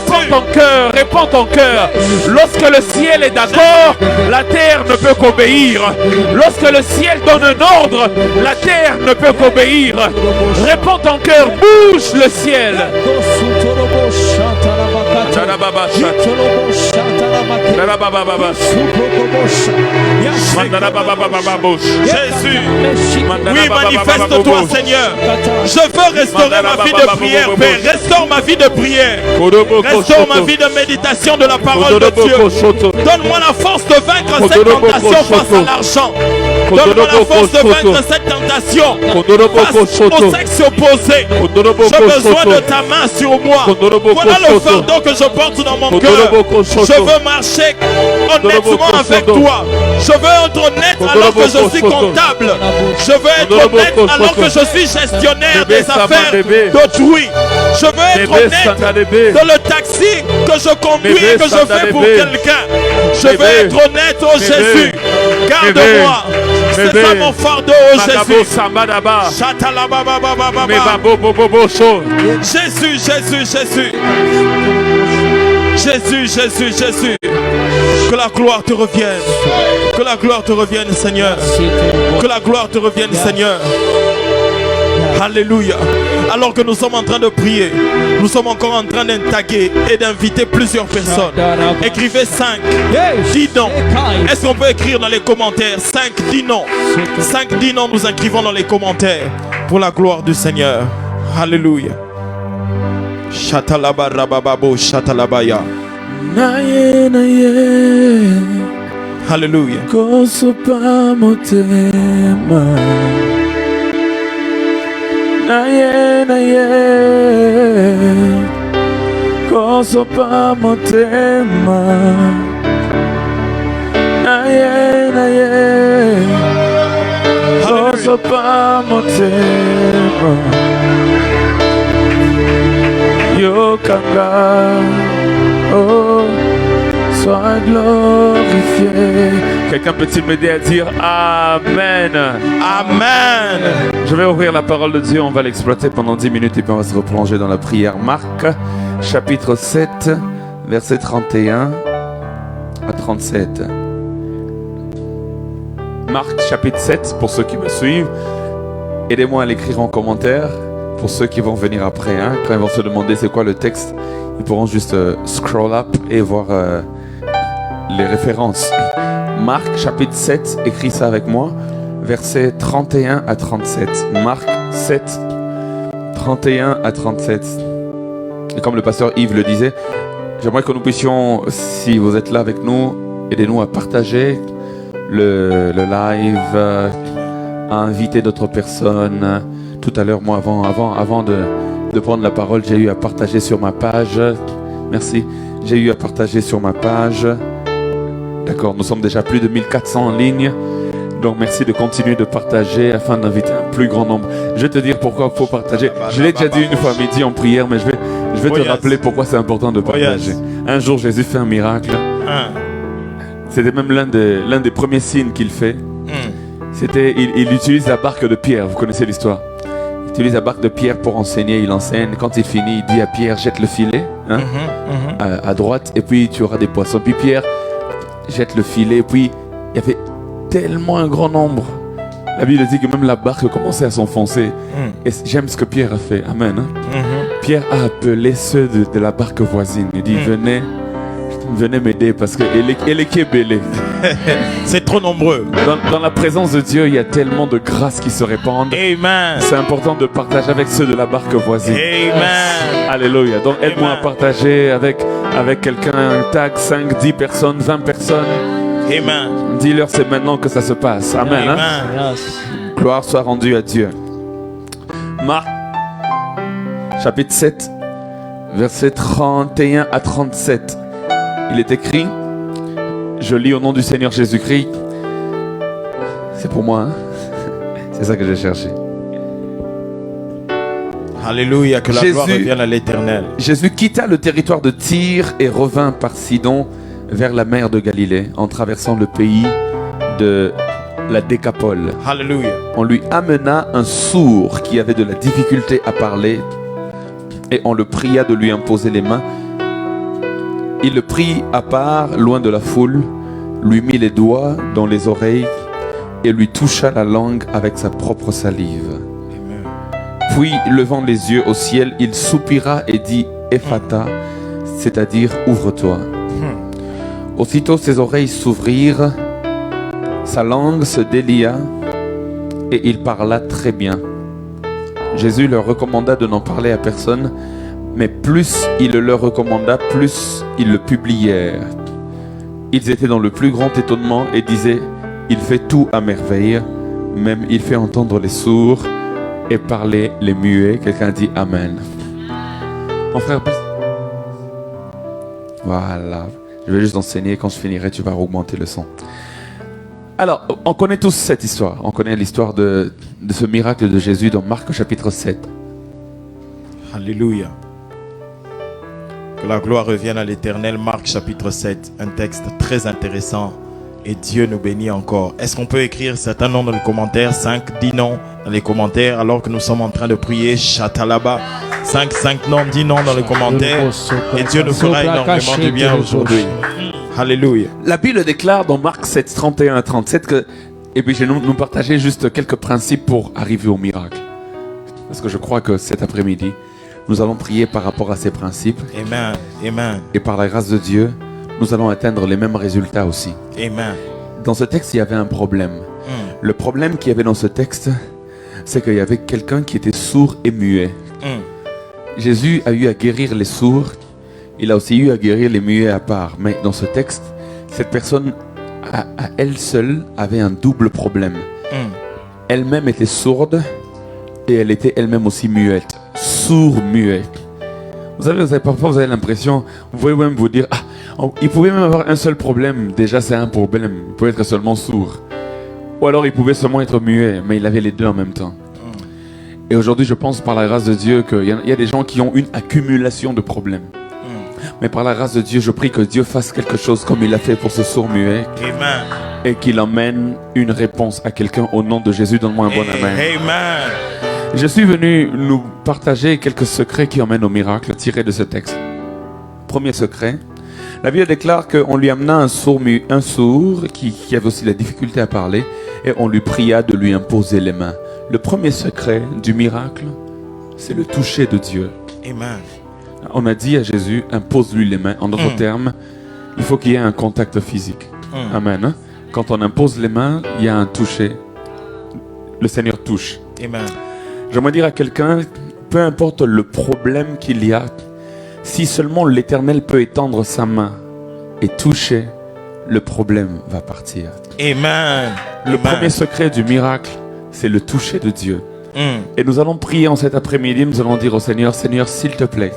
D: Répands ton cœur, répands ton cœur. Lorsque le ciel est d'accord, la terre ne peut qu'obéir. Lorsque le ciel donne un ordre, la terre ne peut qu'obéir. Répands ton cœur, bouge le ciel.
C: Jésus, oui, manifeste-toi, Seigneur. Je veux restaurer ma vie de prière, Père. Restaure ma vie de prière. Restaure ma vie de méditation de la parole de Dieu. Donne-moi la force de vaincre cette tentation face à l'argent. Donne-moi la force de vaincre cette tentation face au sexe opposé. J'ai besoin de ta main sur moi. Voilà le fardeau que je porte dans mon cœur. Je veux marcher honnêtement avec toi. Je veux être honnête alors que je suis comptable. Je veux être honnête alors que je suis gestionnaire des affaires d'autrui. Je veux être honnête dans le taxi que je conduis et que je fais pour quelqu'un. Je veux être honnête, oh Jésus. Garde-moi. C'est ça mon fardeau, oh Jésus. Jésus, Jésus, Jésus. Jésus, Jésus, Jésus. Que la gloire te revienne. Que la gloire te revienne, Seigneur. Que la gloire te revienne, Seigneur.
A: Alléluia. Alors que nous sommes en train de prier, nous sommes encore en train d'intaguer et d'inviter plusieurs personnes. Écrivez 5, 10 noms. Est-ce qu'on peut écrire dans les commentaires 5, 10 noms? 5, 10 noms, nous inscrivons dans les commentaires pour la gloire du Seigneur. Alléluia. Shatalaba rabababo shatalabaya.
D: Naye naye.
A: Alléluia.
D: Kosopa motema. Naye naye. Kosopa motema. Naye naye. Kosopa motema. Yokanga. Oh, sois glorifié. Quelqu'un peut-il m'aider à dire Amen?
A: Amen.
D: Je vais ouvrir la parole de Dieu, on va l'exploiter pendant 10 minutes et puis on va se replonger dans la prière. Marc, chapitre 7, versets 31 à 37. Marc, chapitre 7, pour ceux qui me suivent. Aidez-moi à l'écrire en commentaire pour ceux qui vont venir après. Hein, quand ils vont se demander c'est quoi le texte, ils pourront juste scroll up et voir les références. Marc chapitre 7, écris ça avec moi, versets 31 à 37. Marc 7, 31 à 37. Et comme le pasteur Yves le disait, j'aimerais que nous puissions, si vous êtes là avec nous, aidez-nous à partager le live, à inviter d'autres personnes. Tout à l'heure, moi, avant de prendre la parole, j'ai eu à partager sur ma page. Merci. J'ai eu à partager sur ma page. D'accord, nous sommes déjà plus de 1400 en ligne. Donc merci de continuer de partager afin d'inviter un plus grand nombre. Je vais te dire pourquoi il faut partager. Je l'ai déjà dit une fois à midi en prière, mais je vais te rappeler pourquoi c'est important de partager. Un jour, Jésus fait un miracle. C'était même l'un des premiers signes qu'il fait. C'était, il utilise la barque de Pierre. Vous connaissez l'histoire. Il utilise la barque de Pierre pour enseigner. Il enseigne. Quand il finit, il dit à Pierre, jette le filet à droite et puis tu auras des poissons. Puis Pierre jette le filet. Et puis il y avait tellement un grand nombre. La Bible dit que même la barque commençait à s'enfoncer. Et j'aime ce que Pierre a fait. Amen. Pierre a appelé ceux de la barque voisine. Il dit, venez m'aider parce que elle est belée.
A: C'est trop nombreux.
D: Dans la présence de Dieu, il y a tellement de grâce qui se répandent.
A: Amen.
D: C'est important de partager avec ceux de la barque voisine.
A: Amen.
D: Alléluia. Donc aide-moi à partager avec quelqu'un, un tag, 5, 10 personnes, 20 personnes.
A: Amen.
D: Dis-leur c'est maintenant que ça se passe. Amen.
A: Amen.
D: Hein? Gloire soit rendue à Dieu. Marc, chapitre 7, versets 31 à 37. Il est écrit, je lis au nom du Seigneur Jésus-Christ. C'est pour moi, hein? C'est ça que j'ai cherché.
A: Alléluia, que la gloire revienne à l'Éternel.
D: Jésus quitta le territoire de Tyr et revint par Sidon vers la mer de Galilée en traversant le pays de la Décapole.
A: Alléluia.
D: On lui amena un sourd qui avait de la difficulté à parler et on le pria de lui imposer les mains. Il le prit à part, loin de la foule, lui mit les doigts dans les oreilles et lui toucha la langue avec sa propre salive.
A: Amen.
D: Puis, levant les yeux au ciel, il soupira et dit « Ephata », c'est-à-dire « Ouvre-toi ». Aussitôt ses oreilles s'ouvrirent, sa langue se délia et il parla très bien. Jésus leur recommanda de n'en parler à personne, mais plus il le leur recommanda, plus ils le publièrent. Ils étaient dans le plus grand étonnement et disaient, il fait tout à merveille, même il fait entendre les sourds et parler les muets. Quelqu'un dit Amen. Mon frère, voilà. Je vais juste enseigner, quand je finirai, tu vas augmenter le son. Alors, on connaît tous cette histoire. On connaît l'histoire de ce miracle de Jésus dans Marc chapitre 7.
A: Alléluia. Que la gloire revienne à l'Éternel. Marc chapitre 7, un texte très intéressant. Et Dieu nous bénit encore. Est-ce qu'on peut écrire certains noms dans les commentaires? 5, 10 noms dans les commentaires alors que nous sommes en train de prier. Chatalaba. 5 noms, 10 noms dans les commentaires. Et Dieu nous fera énormément de bien aujourd'hui. Alléluia.
D: La Bible déclare dans Marc 7, 31 à 37 que, et puis je vais nous partager juste quelques principes pour arriver au miracle. Parce que je crois que cet après-midi, nous allons prier par rapport à ces principes.
A: Amen. Amen.
D: Et par la grâce de Dieu, nous allons atteindre les mêmes résultats aussi.
A: Amen.
D: Dans ce texte, il y avait un problème. Le problème qu'il y avait dans ce texte, c'est qu'il y avait quelqu'un qui était sourd et muet. Jésus a eu à guérir les sourds. Il a aussi eu à guérir les muets à part. Mais dans ce texte, cette personne, à elle seule, avait un double problème. Elle-même était sourde et elle était elle-même aussi muette. Sourd-muette. Vous savez, parfois vous avez l'impression, vous pouvez même vous dire, il pouvait même avoir un seul problème. Déjà, c'est un problème. Il pouvait être seulement sourd. Ou alors, il pouvait seulement être muet, mais il avait les deux en même temps. Et aujourd'hui, je pense par la grâce de Dieu qu'il y a des gens qui ont une accumulation de problèmes. Mais par la grâce de Dieu, je prie que Dieu fasse quelque chose comme il a fait pour ce sourd-muet.
A: Amen.
D: Et qu'il emmène une réponse à quelqu'un au nom de Jésus. Donne-moi un bon amen.
A: Amen.
D: Je suis venu nous partager quelques secrets qui emmènent au miracle tirés de ce texte. Premier secret, la Bible déclare qu'on lui amena un sourd qui avait aussi la difficulté à parler et on lui pria de lui imposer les mains. Le premier secret du miracle, c'est le toucher de Dieu.
A: Amen.
D: On a dit à Jésus, impose-lui les mains. En d'autres termes, il faut qu'il y ait un contact physique. Amen. Hein? Quand on impose les mains, il y a un toucher. Le Seigneur touche.
A: Amen.
D: J'aimerais dire à quelqu'un, peu importe le problème qu'il y a, si seulement l'Éternel peut étendre sa main et toucher, le problème va partir.
A: Amen.
D: Le premier secret du miracle, c'est le toucher de Dieu. Et nous allons prier en cet après-midi, nous allons dire au Seigneur, Seigneur, s'il te plaît,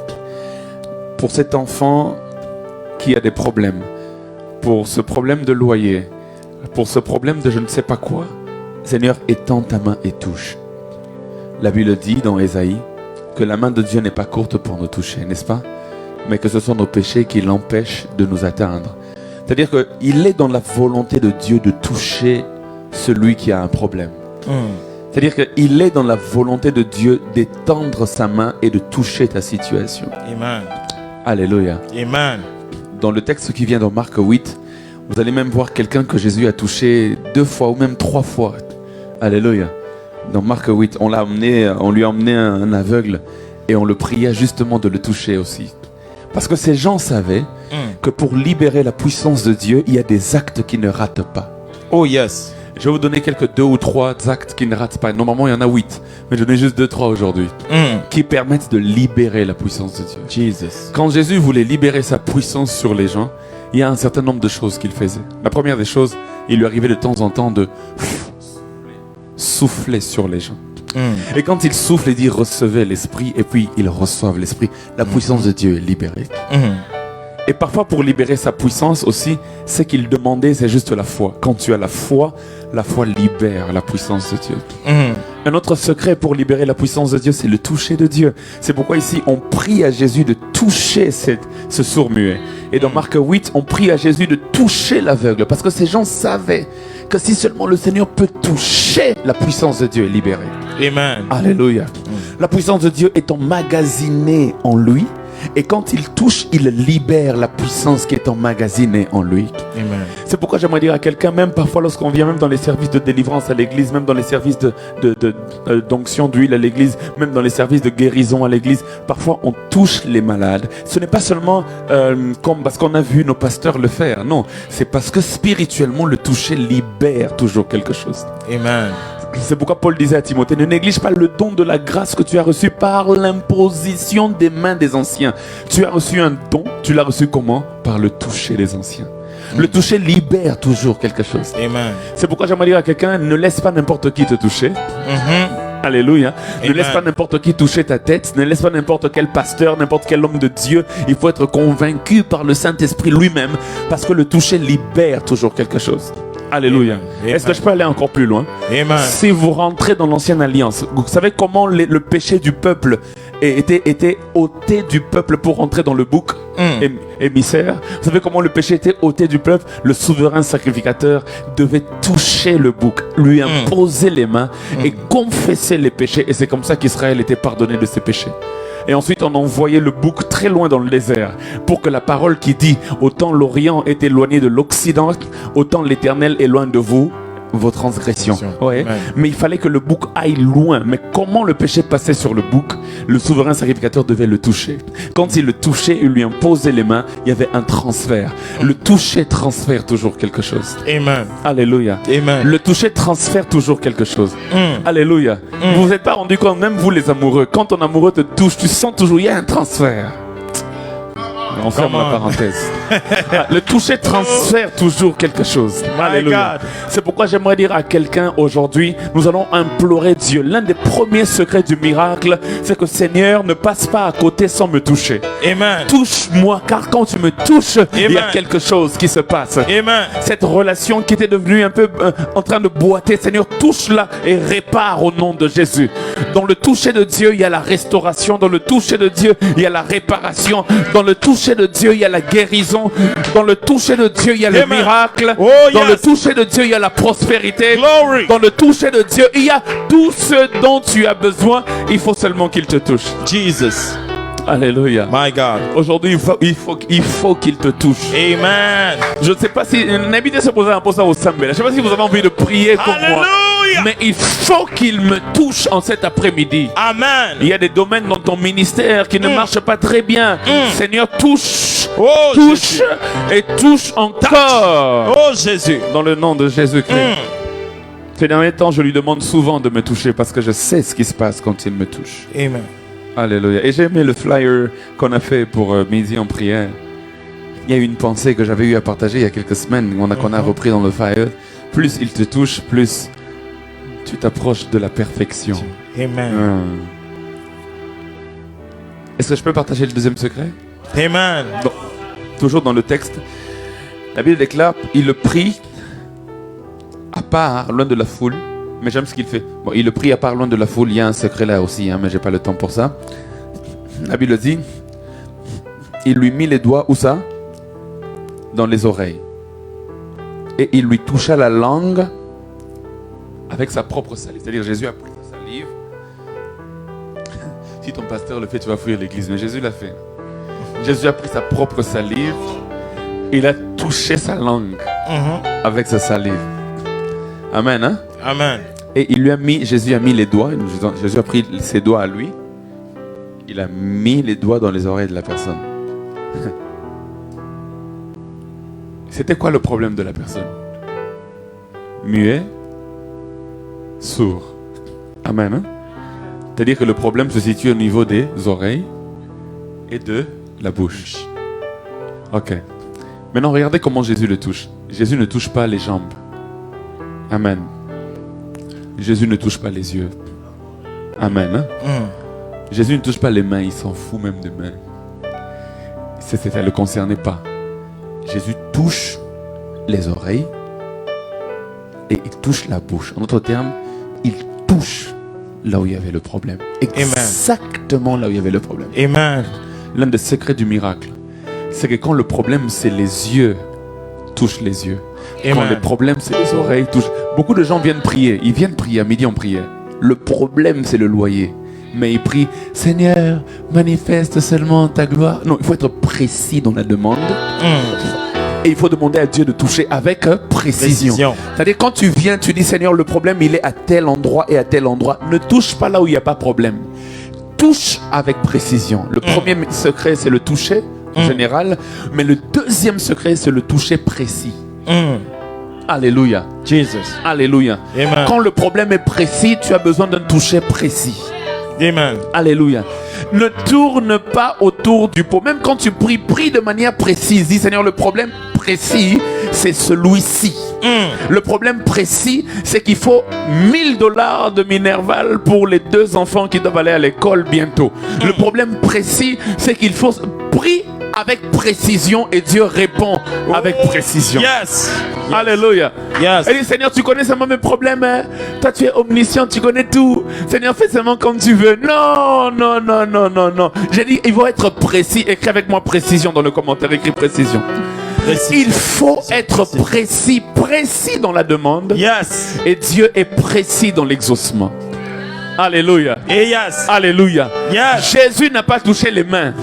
D: pour cet enfant qui a des problèmes, pour ce problème de loyer, pour ce problème de je ne sais pas quoi, Seigneur, étends ta main et touche. La Bible dit dans Ésaïe que la main de Dieu n'est pas courte pour nous toucher, n'est-ce pas? Mais que ce sont nos péchés qui l'empêchent de nous atteindre. C'est-à-dire qu'il est dans la volonté de Dieu de toucher celui qui a un problème. C'est-à-dire qu'il est dans la volonté de Dieu d'étendre sa main et de toucher ta situation.
A: Amen.
D: Alléluia.
A: Amen.
D: Dans le texte qui vient dans Marc 8, vous allez même voir quelqu'un que Jésus a touché 2 fois ou même 3 fois. Alléluia. Dans Marc 8, on lui a emmené un aveugle et on le pria justement de le toucher aussi. Parce que ces gens savaient que pour libérer la puissance de Dieu, il y a des actes qui ne ratent pas.
A: Oh yes.
D: Je vais vous donner quelques 2 ou 3 actes qui ne ratent pas. Normalement, il y en a 8. Mais je donne juste 2-3 aujourd'hui. Qui permettent de libérer la puissance de Dieu.
A: Jesus.
D: Quand Jésus voulait libérer sa puissance sur les gens, il y a un certain nombre de choses qu'il faisait. La première des choses, il lui arrivait de temps en temps de souffler sur les gens. Et quand il souffle, il dit recevez l'esprit et puis ils reçoivent l'esprit. La puissance de Dieu est libérée. Et parfois pour libérer sa puissance aussi, ce qu'il demandait c'est juste la foi. Quand tu as la foi libère la puissance de Dieu. Un autre secret pour libérer la puissance de Dieu, c'est le toucher de Dieu. C'est pourquoi ici on prie à Jésus de toucher ce sourd-muet. Et dans Marc 8, on prie à Jésus de toucher l'aveugle. Parce que ces gens savaient que si seulement le Seigneur peut toucher, la puissance de Dieu est libérée.
A: Amen.
D: Alléluia. La puissance de Dieu est emmagasinée en lui. Et quand il touche, il libère la puissance qui est emmagasinée en lui.
A: Amen.
D: C'est pourquoi j'aimerais dire à quelqu'un, même parfois lorsqu'on vient même dans les services de délivrance à l'église, même dans les services d'onction d'huile à l'église, même dans les services de guérison à l'église, parfois on touche les malades. Ce n'est pas seulement comme parce qu'on a vu nos pasteurs le faire, non. C'est parce que spirituellement le toucher libère toujours quelque chose.
A: Amen.
D: C'est pourquoi Paul disait à Timothée, ne néglige pas le don de la grâce que tu as reçu par l'imposition des mains des anciens. Tu as reçu un don, tu l'as reçu comment? Par le toucher des anciens. Le toucher libère toujours quelque chose.
A: Amen.
D: C'est pourquoi j'aimerais dire à quelqu'un, ne laisse pas n'importe qui te toucher. Alléluia. Ne laisse pas n'importe qui toucher ta tête. Ne laisse pas n'importe quel pasteur, n'importe quel homme de Dieu. Il faut être convaincu par le Saint-Esprit lui-même, parce que le toucher libère toujours quelque chose. Alléluia.
A: Amen.
D: Est-ce que je peux aller encore plus loin?
A: Amen.
D: Si vous rentrez dans l'ancienne alliance, vous savez comment le péché du peuple était ôté du peuple pour rentrer dans le bouc émissaire? Vous savez comment le péché était ôté du peuple? Le souverain sacrificateur devait toucher le bouc, lui imposer les mains et confesser les péchés. Et c'est comme ça qu'Israël était pardonné de ses péchés. Et ensuite on envoyait le bouc très loin dans le désert pour que la parole qui dit autant l'Orient est éloigné de l'Occident, autant l'Éternel est loin de vous vos transgressions. Ouais.
B: Amen.
D: Mais il fallait que le bouc aille loin. Mais comment le péché passait sur le bouc? Le souverain sacrificateur devait le toucher. Quand il le touchait, il lui imposait les mains. Il y avait un transfert. Le toucher transfère toujours quelque chose.
B: Amen.
D: Alléluia.
B: Amen.
D: Le toucher transfère toujours quelque chose. Alléluia. Vous vous êtes pas rendu compte, même vous les amoureux, quand ton amoureux te touche, tu sens toujours, il y a un transfert. On ferme la parenthèse. Le toucher transfère toujours quelque chose. Alléluia. C'est pourquoi j'aimerais dire à quelqu'un aujourd'hui, nous allons implorer Dieu. L'un des premiers secrets du miracle, c'est que Seigneur, ne passe pas à côté sans me toucher.
B: Amen.
D: Touche-moi, car quand tu me touches, il y a quelque chose qui se passe.
B: Amen.
D: Cette relation qui était devenue un peu en train de boiter, Seigneur, touche-la et répare au nom de Jésus. Dans le toucher de Dieu, il y a la restauration. Dans le toucher de Dieu, il y a la réparation. Dans le toucher de Dieu, il y a la guérison. Dans le toucher de Dieu, il y a le miracle. Dans le toucher de Dieu, il y a la prospérité.
B: Glory.
D: Dans le toucher de Dieu, il y a tout ce dont tu as besoin. Il faut seulement qu'il te touche.
B: Jesus.
D: Alléluia.
B: My God.
D: Aujourd'hui, il faut qu'il te touche.
B: Amen.
D: Je ne sais pas si n'habitez se poser un peu ça au Sambé. Je ne sais pas si vous avez envie de prier comme moi. Mais il faut qu'il me touche en cet après-midi.
B: Amen.
D: Il y a des domaines dans ton ministère qui ne marchent pas très bien. Seigneur, touche.
B: Oh,
D: Touche
B: Jésus.
D: et touche encore.
B: Oh Jésus.
D: Dans le nom de Jésus-Christ. Ces derniers temps, je lui demande souvent de me toucher parce que je sais ce qui se passe quand il me touche.
B: Amen.
D: Alléluia. Et j'ai aimé le flyer qu'on a fait pour Midi en prière. Il y a une pensée que j'avais eu à partager il y a quelques semaines qu'on a repris dans le flyer. Plus il te touche, plus tu t'approches de la perfection.
B: Amen.
D: Est-ce que je peux partager le deuxième secret?
B: Amen.
D: Bon, toujours dans le texte, la Bible déclare, il le prie à part, loin de la foule. Mais j'aime ce qu'il fait. Bon, il le prie à part, loin de la foule. Il y a un secret là aussi, mais j'ai pas le temps pour ça. La Bible dit, il lui mit les doigts, où ça? Dans les oreilles. Et il lui toucha la langue avec sa propre salive. C'est-à-dire Jésus a pris sa salive. Si ton pasteur le fait, tu vas fuir l'église. Mais Jésus l'a fait. Jésus a pris sa propre salive. Il a touché sa langue avec sa salive. Amen, hein?
B: Amen.
D: Et il lui a mis, Jésus a mis les doigts. Jésus a pris ses doigts à lui. Il a mis les doigts dans les oreilles de la personne. C'était quoi le problème de la personne? Muet, sourd. Amen, hein? C'est-à-dire que le problème se situe au niveau des oreilles et de la bouche. Ok. Maintenant, regardez comment Jésus le touche. Jésus ne touche pas les jambes. Amen. Jésus ne touche pas les yeux. Amen. Hein? Jésus ne touche pas les mains. Il s'en fout même des mains. Ça ne le concernait pas. Jésus touche les oreilles et il touche la bouche. En d'autres termes, il touche là où il y avait le problème. Exactement là où il y avait le problème.
B: Amen.
D: L'un des secrets du miracle, c'est que quand le problème c'est les yeux, touche les yeux. Quand le problème c'est les oreilles, touche. Beaucoup de gens viennent prier. Ils viennent prier à midi en prière. Le problème c'est le loyer. Mais ils prient, Seigneur, manifeste seulement ta gloire. Non, il faut être précis dans la demande. Et il faut demander à Dieu de toucher avec précision. C'est-à-dire quand tu viens, tu dis, Seigneur, le problème il est à tel endroit et à tel endroit. Ne touche pas là où il n'y a pas de problème. Touche avec précision. Le premier secret c'est le toucher en général. Mais le deuxième secret c'est le toucher précis. Alléluia.
B: Jesus.
D: Alléluia.
B: Amen.
D: Quand le problème est précis, tu as besoin d'un toucher précis.
B: Amen.
D: Alléluia. Ne tourne pas autour du pot. Même quand tu pries, prie de manière précise. Dis, Seigneur, le problème précis, c'est celui-ci. Le problème précis, c'est qu'il faut $1000 de Minerval pour les 2 enfants qui doivent aller à l'école bientôt. Le problème précis, c'est qu'il faut prier avec précision et Dieu répond avec précision.
B: Yes.
D: Alléluia.
B: Yes.
D: Elle dit, Seigneur, tu connais seulement mes problèmes. Hein? Toi, tu es omniscient, tu connais tout. Seigneur, fais seulement comme tu veux. Non, non, non, non, non, non. J'ai dit, il faut être précis. Écris avec moi précision dans le commentaire. Écris précision. Il faut être précis, précis dans la demande.
B: Yes.
D: Et Dieu est précis dans l'exaucement. Alléluia.
B: Et yes.
D: Alléluia.
B: Yes.
D: Jésus n'a pas touché les mains.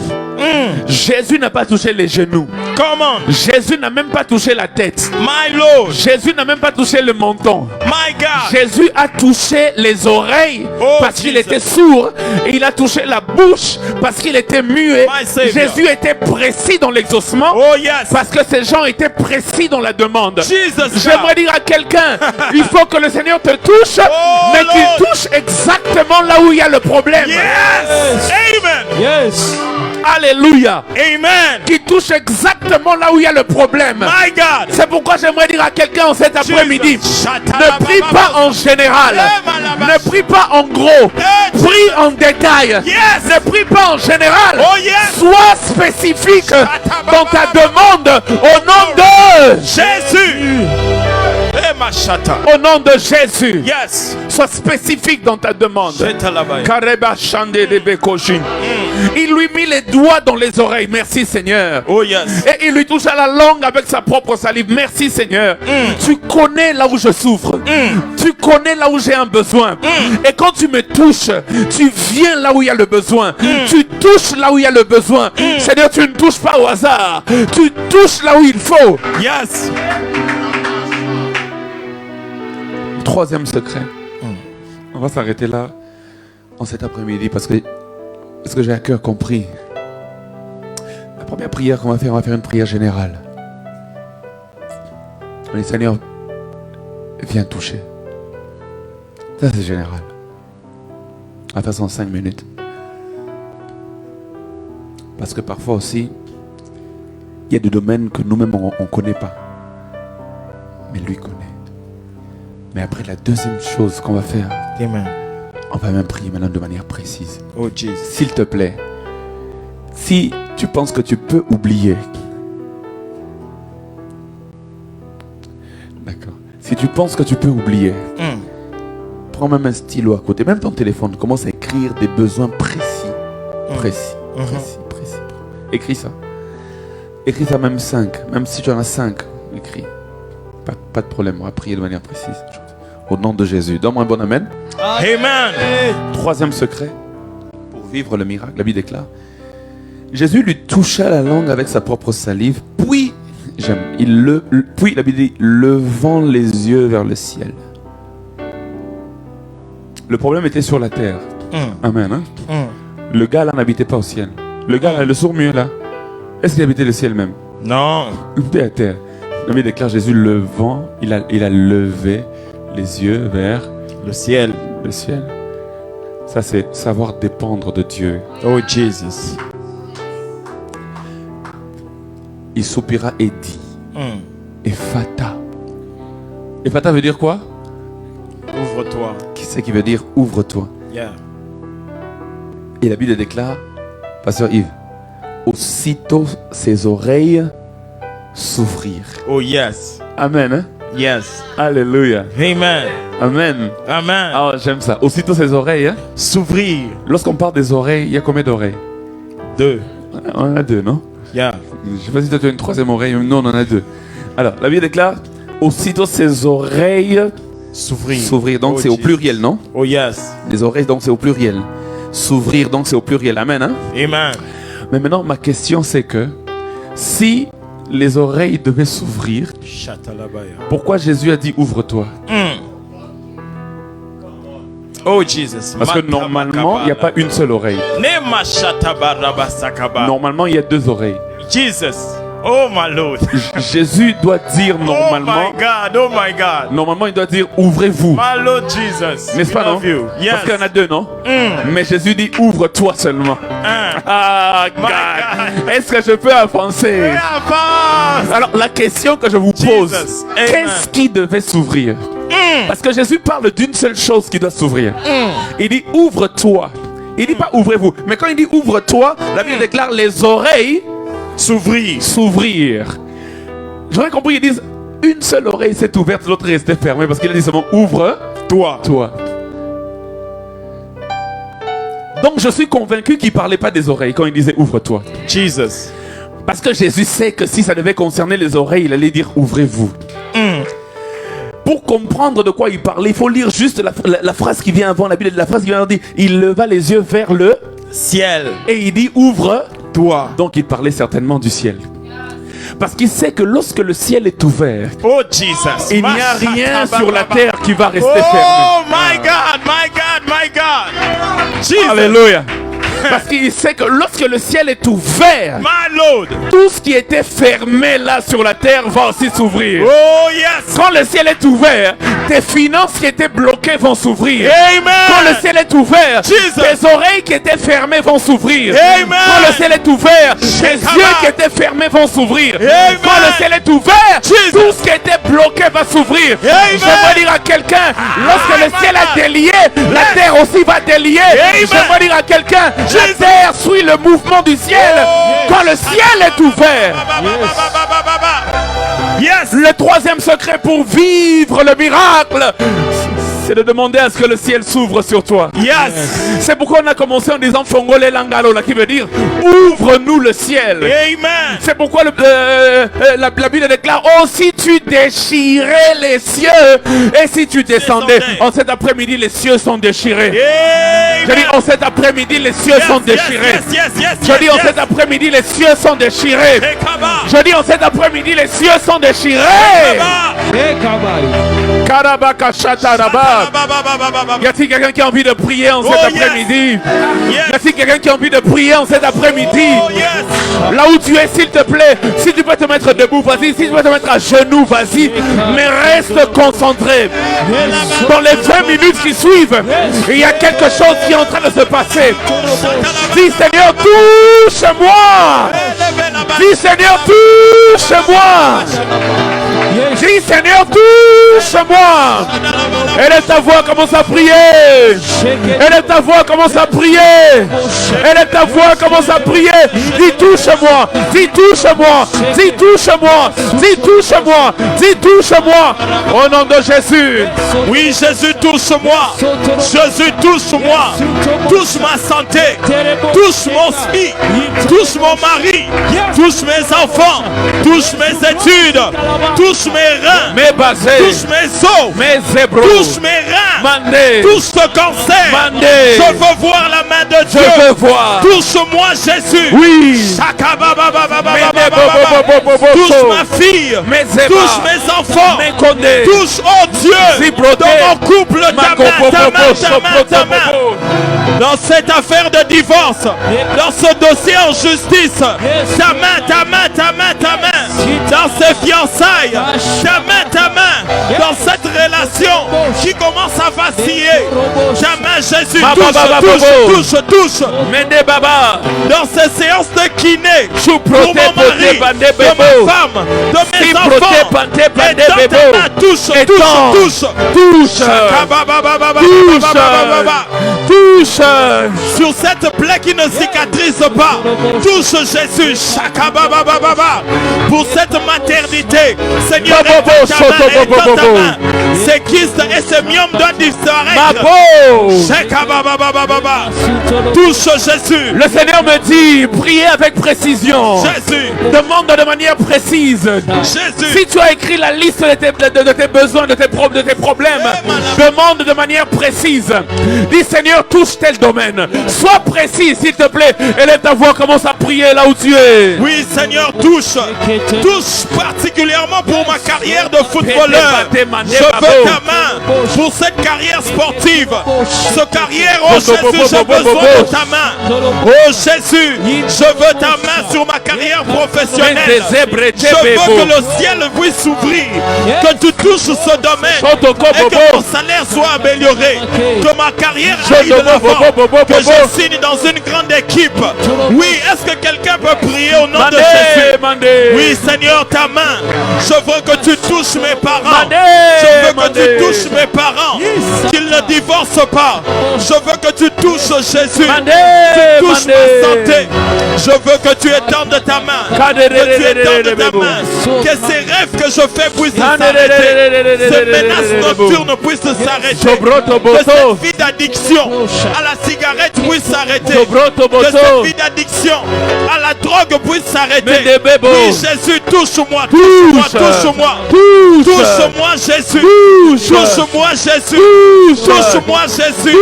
D: Jésus n'a pas touché les genoux.
C: Come on.
D: Jésus n'a même pas touché la tête.
C: My Lord.
D: Jésus n'a même pas touché le menton.
C: My God.
D: Jésus a touché les oreilles parce qu'il était sourd. Et il a touché la bouche parce qu'il était muet. Jésus était précis dans l'exaucement.
C: Oh yes.
D: Parce que ces gens étaient précis dans la demande.
C: Jesus.
D: J'aimerais dire à quelqu'un, il faut que le Seigneur te touche, mais qu'il touche exactement là où il y a le problème.
C: Yes. Amen.
B: Yes.
D: Alléluia.
C: Amen.
D: Qui touche exactement là où il y a le problème.
C: My God.
D: C'est pourquoi j'aimerais dire à quelqu'un en cet après-midi, ne prie pas en général, ne prie pas en gros, prie en détail.
C: Yes.
D: Ne prie pas en général.
C: Oh yes.
D: Sois spécifique dans ta demande au nom de
C: Jésus.
D: Au nom de Jésus.
C: Yes.
D: Sois spécifique dans ta demande. Kareba Shande de Bekoshin. Il lui mit les doigts dans les oreilles. Merci Seigneur.
C: Oh yes.
D: Et il lui touche à la langue avec sa propre salive. Merci Seigneur. Tu connais là où je souffre. Tu connais là où j'ai un besoin. Et quand tu me touches, tu viens là où il y a le besoin. Tu touches là où il y a le besoin. Seigneur, tu ne touches pas au hasard. Tu touches là où il faut.
C: Yes.
D: Troisième secret. On va s'arrêter là en cet après-midi parce que j'ai à cœur compris. La première prière qu'on va faire, on va faire une prière générale. On dit Seigneur, viens toucher. Ça c'est général. On va faire ça en 5 minutes. Parce que parfois aussi, il y a des domaines que nous-mêmes on ne connaît pas. Mais lui connaît. Mais après, la deuxième chose qu'on va faire,
C: Amen.
D: On va même prier maintenant de manière précise.
C: Oh Jesus.
D: S'il te plaît, si tu penses que tu peux oublier, d'accord. Si tu penses que tu peux oublier, prends même un stylo à côté, même ton téléphone, commence à écrire des besoins précis. Précis. Écris ça. Écris ça même 5. Même si tu en as 5, écris. Pas de problème, on va prier de manière précise. Au nom de Jésus. Donne-moi un bon amen.
C: Amen.
D: Troisième secret pour vivre le miracle, la Bible déclare. Jésus lui toucha la langue avec sa propre salive, puis, puis la Bible dit, levant les yeux vers le ciel. Le problème était sur la terre. Amen. Le gars là n'habitait pas au ciel. Le gars là, le sourd-muet là, est-ce qu'il habitait le ciel même?
C: Non.
D: Il était à terre. La Bible déclare Jésus levant, il a levé les yeux vers
C: le ciel.
D: Le ciel. Ça c'est savoir dépendre de Dieu.
C: Oh Jesus.
D: Il soupira et dit, Ephata. Ephata veut dire quoi?
C: Ouvre-toi.
D: Qui c'est qui veut dire ouvre-toi?
C: Yeah.
D: Et la Bible déclare, Pasteur Yves, aussitôt ses oreilles s'ouvrirent.
C: Oh yes.
D: Amen. Hein?
C: Yes.
D: Alléluia.
C: Amen.
D: Amen.
C: Amen.
D: Ah, j'aime ça. Aussitôt ses oreilles. Hein?
C: S'ouvrir.
D: Lorsqu'on parle des oreilles, il y a combien d'oreilles?
C: 2.
D: On en a 2, non?
C: Yeah.
D: Je ne sais pas si toi tu as une troisième oreille. Non, on en a 2. Alors, la Bible déclare, aussitôt ses oreilles s'ouvrir. Donc c'est au pluriel, non?
C: Oh yes.
D: Les oreilles, donc c'est au pluriel. S'ouvrir, donc c'est au pluriel. Amen. Hein?
C: Amen.
D: Mais maintenant, ma question c'est que si les oreilles devaient s'ouvrir, pourquoi Jésus a dit ouvre-toi?
C: Oh Jesus.
D: Parce que normalement, il n'y a pas une seule oreille. Normalement, il y a 2 oreilles.
C: Jesus. Oh my Lord.
D: Jésus doit dire normalement.
C: Oh my God. Oh my God.
D: Normalement, il doit dire ouvrez-vous.
C: My Lord Jesus.
D: N'est-ce pas, non?
C: Yes.
D: Parce qu'il y en a 2, non? Mais Jésus dit ouvre-toi seulement. Ah, God. Est-ce que je peux avancer? Alors, la question que je vous pose, qu'est-ce qui devait s'ouvrir? Parce que Jésus parle d'une seule chose qui doit s'ouvrir. Il dit ouvre-toi. Il dit pas ouvrez-vous. Mais quand il dit ouvre-toi, la Bible déclare les oreilles s'ouvrir. J'aurais compris qu'ils disent une seule oreille s'est ouverte, l'autre est restée fermée. Parce qu'il a dit seulement ouvre-toi. Donc je suis convaincu qu'il ne parlait pas des oreilles quand il disait ouvre-toi.
C: Jesus.
D: Parce que Jésus sait que si ça devait concerner les oreilles, il allait dire ouvrez-vous. Pour comprendre de quoi il parlait, il faut lire juste la phrase qui vient avant la Bible. La phrase qui vient dire il leva les yeux vers le
C: ciel.
D: Et il dit ouvre-toi.
A: toi.
D: Donc il parlait certainement du ciel. Parce qu'il sait que lorsque le ciel est ouvert,
A: Oh Jesus.
D: il n'y a rien sur la terre qui va rester
A: Oh
D: fermé.
A: my God, my God, my God. Jesus.
D: Alléluia. Parce qu'il sait que lorsque le ciel est ouvert,
A: My Lord.
D: tout ce qui était fermé là sur la terre va aussi s'ouvrir.
A: Oh yes.
D: Quand le ciel est ouvert, tes finances qui étaient bloquées vont s'ouvrir.
A: Amen.
D: Quand le ciel est ouvert,
A: Jesus.
D: tes oreilles qui étaient fermées vont s'ouvrir.
A: Amen.
D: Quand le ciel est ouvert, tes yeux qui étaient fermés vont s'ouvrir.
A: Amen.
D: Quand le ciel est ouvert,
A: Jesus.
D: tout ce qui était bloqué va s'ouvrir.
A: Amen.
D: Je veux dire à quelqu'un, lorsque le ciel a délié, la terre aussi va délier.
A: Amen.
D: Je veux dire à quelqu'un, la terre suit le mouvement du ciel. Quand le ciel est ouvert.
A: Yes.
D: Le troisième secret pour vivre le miracle, c'est de demander à ce que le ciel s'ouvre sur toi.
A: Yes.
D: C'est pourquoi on a commencé en disant Fongole Langalo, qui veut dire ouvre-nous le ciel.
A: Amen.
D: C'est pourquoi la Bible déclare oh, si tu déchirais les cieux et si tu descendais. En cet après-midi, les cieux sont déchirés.
A: Amen.
D: Je dis en cet après-midi, les cieux sont déchirés.
A: Yes.
D: Je dis en cet après-midi, les cieux sont déchirés. Je dis en cet après-midi, les cieux sont déchirés. Karabaka Shataraba. Y a-t-il quelqu'un qui a envie de prier en cet après-midi? Y a-t-il quelqu'un qui a envie de prier en cet après-midi?
A: Oh yes.
D: Là où tu es, s'il te plaît, si tu peux te mettre debout, vas-y. Si tu peux te mettre à genoux, vas-y. Mais reste concentré. Dans les 20 minutes qui suivent, il y a quelque chose qui est en train de se passer. Dis Seigneur, touche-moi. Dis Seigneur, touche-moi. Dis Seigneur, touche-moi. Et ta voix commence à prier. Et ta voix commence à prier. Et ta voix commence à prier. Dis touche-moi. Dis touche-moi. Dis touche-moi. Dis touche-moi. Dis touche-moi. Au nom de Jésus.
A: Oui, Jésus, touche-moi. Jésus, touche-moi. Touche ma santé. Touche mon fils. Touche mon mari. Touche mes enfants. Touche mes études. Touche mes reins.
D: Mes basés.
A: Touche mes os.
D: Mes zébros.
A: Touche mes reins.
D: Mandé.
A: Touche ce cancer.
D: Mandé.
A: Je veux voir la main de Dieu.
D: Je veux voir.
A: Touche-moi, Jésus.
D: Oui.
A: Touche ma fille.
D: Mes
A: Touche mes enfants.
D: Mes condés.
A: Touche, oh Dieu,
D: Zibrodé.
A: dans mon couple, ta main. Dans cette affaire de divorce, dans ce dossier en justice, ta main. Dans ces fiançailles, ta main. Dans cette relation qui commence à vaciller, ta main, Jésus, touche.
D: Mende Baba.
A: Dans ces séances de kiné, pour mon mari, de ma femme, de mes enfants, et dans ta main, touche.
D: Touche.
A: Sur cette plaie qui ne cicatrise pas, touche Jésus. Pour cette maternité, Seigneur, étends ta main. Ces kystes et ces myomes doivent disparaître. Touche Jésus.
D: Le Seigneur me dit, priez avec précision.
A: Jésus.
D: Demande de manière précise.
A: Jésus.
D: Si tu as écrit la liste de tes besoins, de tes problèmes, demande de manière précise. Dis Seigneur, touche tel domaine. Sois précis, s'il te plaît. Et lève ta voix, commence à prier là où tu es.
A: Oui, Seigneur, touche. Touche particulièrement pour ma carrière de footballeur. Je veux ta main pour cette carrière sportive. Ce carrière, oh Jésus, j'ai besoin de ta main. Oh Jésus, je veux ta main sur ma carrière professionnelle. Je veux que le ciel puisse s'ouvrir. Que tu touches ce domaine. Et que mon salaire soit amélioré. Que ma carrière aille de l'avant. Que je signe dans une grande équipe. Oui, est-ce que quelqu'un peut prier au nom de Jésus? Oui, Seigneur, ta main. Je veux que tu touches mes parents. Je veux que tu touches mes parents. Qu'ils ne divorcent pas. Je veux que tu touches Jésus. Tu touches ma santé. Je veux que tu étendes ta main. Que tu étendes ta main. Que ces rêves que je fais puissent s'arrêter. Ces menaces nocturnes puissent s'arrêter. Que cette vie d'addiction à la cigarette puisse s'arrêter. Que cette vie d'addiction à la drogue puisse s'arrêter. Oui, Jésus, touche-moi. Touche-moi. Touche-moi, Jésus. Touche-moi, Jésus. Touche-moi, Jésus.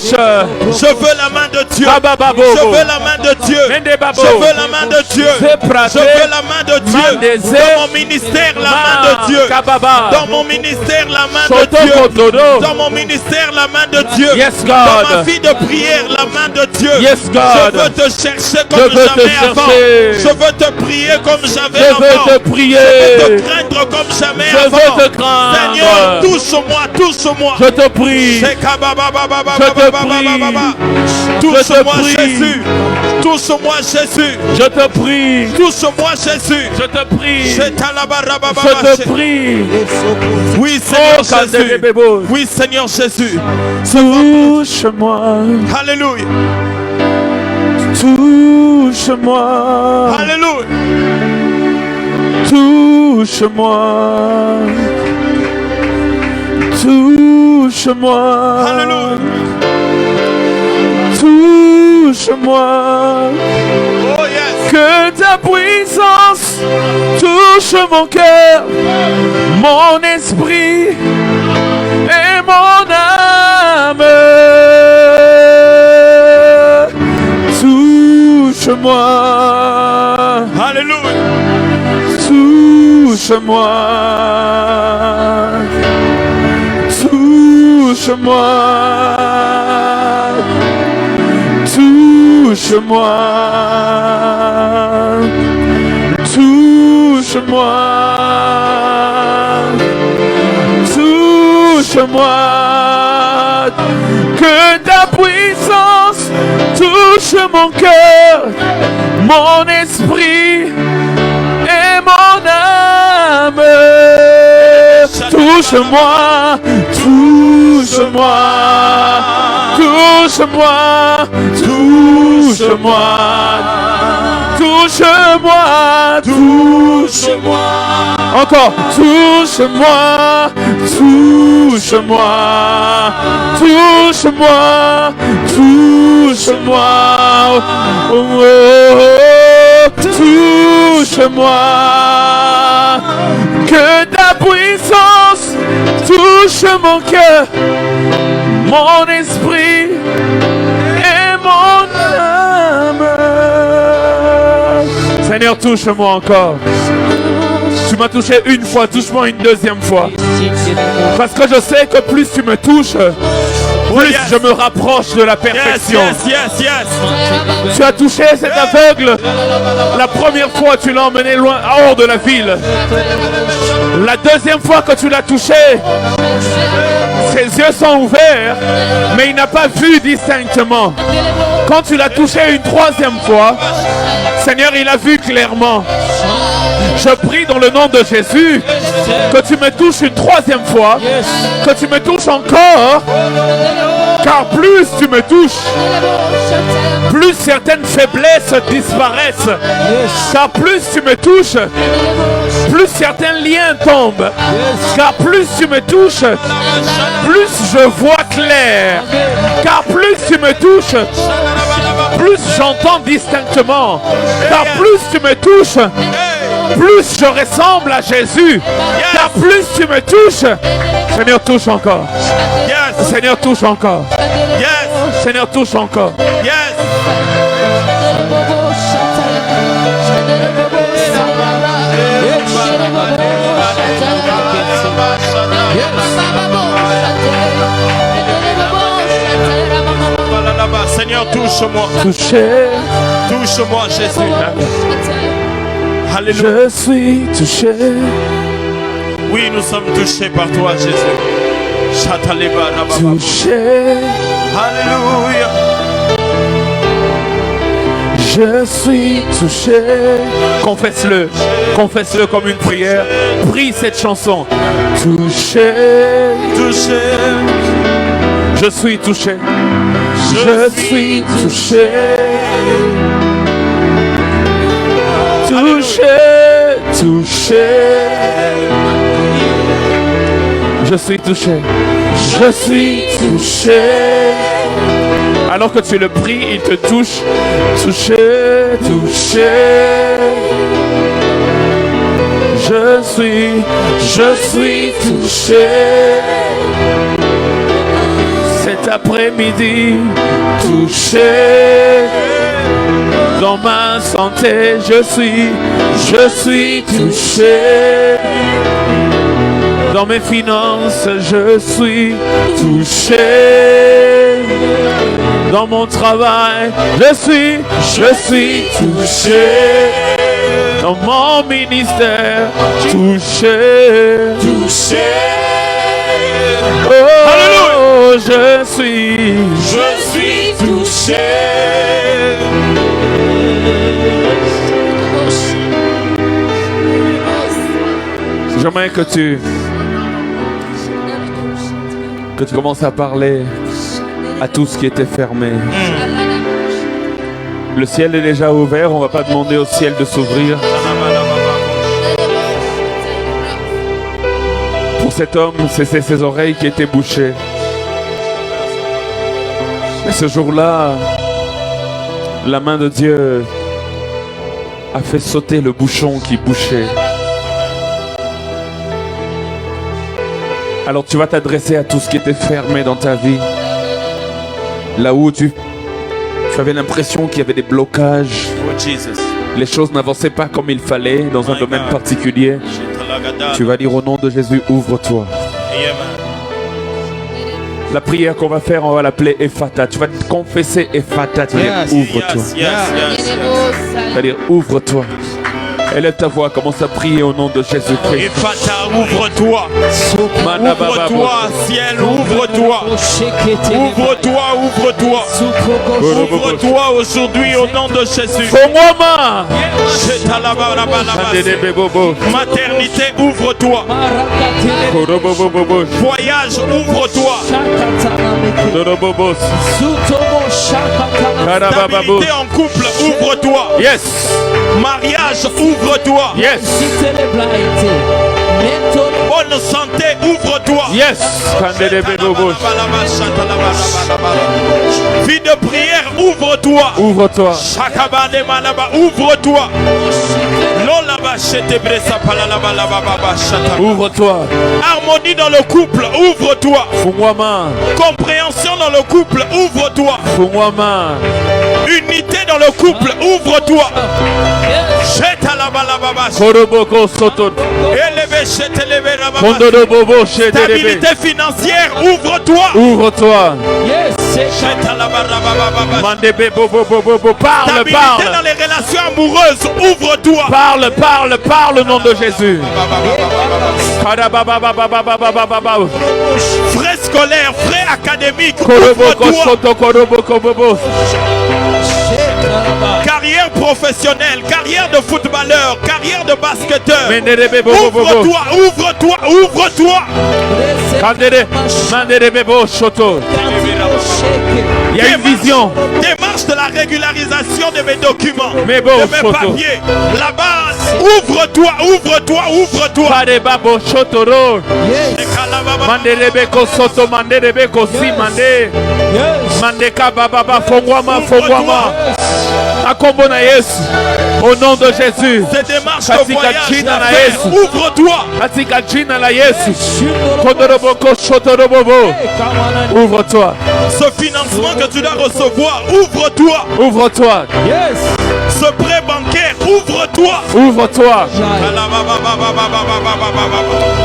A: Je veux la main de Dieu. Je veux la main de Dieu.
D: babo.
A: Je veux la main de Dieu. Je veux la main de Dieu. Dans mon ministère, la main de Dieu. Dans mon ministère, la main de Dieu. Dans mon ministère, la main de Dieu.
D: Yes,
A: Dans
D: God.
A: ma vie de prière, la main de Dieu.
D: Yes, God.
A: Je veux te chercher comme jamais avant. Je veux te prier comme jamais
D: Je
A: avant.
D: veux te prier.
A: Je veux te craindre comme jamais
D: Je
A: avant.
D: veux te craindre.
A: Seigneur, touche-moi, touche-moi.
D: Je te prie.
A: Touche-moi, Jésus. Touche-moi, Jésus.
D: Je te prie.
A: Touche-moi, Jésus.
D: Je te prie.
A: Je
D: Je te prie.
A: Oui, Seigneur
D: Oh,
A: Jésus. Oui, Seigneur Jésus.
D: Touche-moi.
A: Alléluia.
D: Touche-moi.
A: Alléluia.
D: Touche-moi. Touche-moi.
A: Alléluia.
D: Touche-moi.
A: Oh yes.
D: Que ta puissance touche mon cœur, mon esprit et mon âme. Touche-moi.
A: Alléluia.
D: Touche-moi. Touche-moi. Touche-moi. Touche-moi. Touche-moi. Que ta puissance touche mon cœur, mon esprit et mon âme. Touche-moi, touche-moi, touche-moi, touche-moi, touche-moi, touche-moi. Encore, touche-moi, touche-moi, touche-moi, touche-moi. Oh, oh, oh, touche-moi. Que ta puissance touche mon cœur, mon esprit et mon âme. Seigneur, touche-moi encore. Tu m'as touché une fois, touche-moi une deuxième fois. Parce que je sais que plus tu me touches, plus je me rapproche de la perfection.
A: Yes.
D: Tu as touché cet aveugle. La première fois, tu l'as emmené loin, hors de la ville. La deuxième fois que tu l'as touché, ses yeux sont ouverts, mais il n'a pas vu distinctement. Quand tu l'as touché une troisième fois, Seigneur, il a vu clairement. Je prie dans le nom de Jésus que tu me touches une troisième fois, que tu me touches encore, car plus tu me touches, plus certaines faiblesses disparaissent, car plus tu me touches, plus certains liens tombent, car plus tu me touches, plus je vois clair, car plus tu me touches, plus j'entends distinctement, car plus tu me touches, plus je ressemble à Jésus, car plus tu me touches. Seigneur, touche encore. Seigneur, touche encore. Seigneur, touche encore.
A: Seigneur, touche-moi. Touche-moi, Jésus. Alléluia.
D: Je suis touché.
A: Oui, nous sommes touchés par toi, Jésus.
D: Touché.
A: Alléluia.
D: Je suis touché. Confesse-le. Confesse-le comme une prière. Prie cette chanson. Touché.
A: Touché.
D: Je suis touché. Je suis touché. Touché. Touché. Je suis touché. Je suis touché. Alors que tu le pries, il te touche. Touché, touché. Je suis touché. Cet après-midi, touché. Dans ma santé, je suis touché. Dans mes finances, je suis touché. Dans mon travail, je suis touché. Dans mon ministère, touché. Oh, je suis touché. J'aimerais que tu commences à parler à tout ce qui était fermé. Le ciel est déjà ouvert, on va pas demander au ciel de s'ouvrir. Pour cet homme, c'est ses oreilles qui étaient bouchées. Mais ce jour-là, la main de Dieu a fait sauter le bouchon qui bouchait. Alors tu vas t'adresser à tout ce qui était fermé dans ta vie. Là où tu avais l'impression qu'il y avait des blocages. Les choses n'avançaient pas comme il fallait dans un domaine particulier. Tu vas dire au nom de Jésus, ouvre-toi. La prière qu'on va faire, on va l'appeler Ephata. Tu vas te confesser Ephata. Tu vas dire ouvre-toi. Tu vas dire ouvre-toi. Élève ta voix, commence à prier au nom de Jésus-Christ.
C: Ephata, ouvre-toi. Ouvre-toi, ciel, ouvre-toi. Ouvre-toi, ouvre-toi. Ouvre-toi aujourd'hui au nom de Jésus. Maternité, ouvre-toi. Voyage, ouvre-toi. Stabilité en couple, ouvre-toi.
D: Yes.
C: Mariage, ouvre-toi.
D: Yes.
C: Bonne santé, ouvre-toi.
D: Yes.
C: Vie de prière, ouvre-toi.
D: Ouvre-toi.
C: Ouvre-toi.
D: Ouvre-toi.
C: Harmonie dans le couple, ouvre-toi. Compréhension dans le couple, ouvre-toi. Unité dans le couple, ouvre-toi. Stabilité financière, ouvre-toi.
D: Ouvre-toi.
C: Stabilité dans les relations amoureuses, ouvre-toi.
D: Parle au nom de Jésus.
C: Frais scolaires, frais académiques, ouvre-toi. Carrière professionnelle, carrière de footballeur, carrière de basketteur. Ouvre-toi, ouvre-toi, ouvre-toi.
D: Il y a une vision.
C: Démarche de la régularisation de mes documents, de mes papiers. Là-bas, ouvre-toi, ouvre-toi, ouvre-toi.
D: Au nom de Jésus.
C: Ces démarches de voyage, ouvre-toi.
D: Ouvre-toi.
C: Ce financement que tu dois recevoir, ouvre-toi.
D: Ouvre-toi.
C: Ce prêt bancaire, ouvre-toi.
D: Ouvre-toi.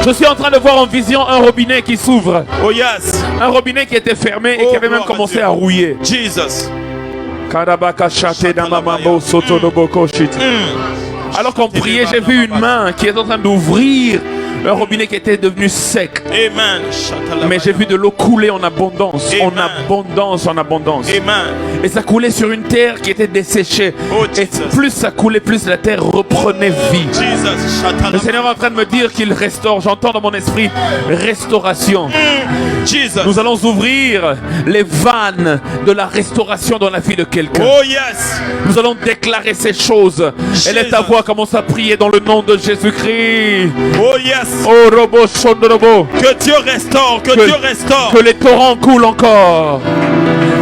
D: Je suis en train de voir en vision un robinet qui s'ouvre.
C: Oh yes.
D: Un robinet qui était fermé et qui avait même commencé à rouiller.
C: Jesus.
D: Alors qu'on priait, j'ai vu une main qui est en train d'ouvrir un robinet qui était devenu sec.
C: Amen.
D: Mais j'ai vu de l'eau couler en abondance.
C: Amen.
D: En abondance, en abondance.
C: Amen.
D: Et ça coulait sur une terre qui était desséchée.
C: Oh,
D: et plus ça coulait, plus la terre reprenait vie.
C: Jesus.
D: Le Seigneur est en train de me dire qu'il restaure. J'entends dans mon esprit restauration.
C: Jesus.
D: Nous allons ouvrir les vannes de la restauration dans la vie de quelqu'un.
C: Oh yes.
D: Nous allons déclarer ces choses. Élève ta voix, commence à prier dans le nom de Jésus-Christ.
C: Oh yes.
D: Oh robo shondrobo.
C: Que Dieu restaure, que Dieu restaure.
D: Que les torrents coulent encore.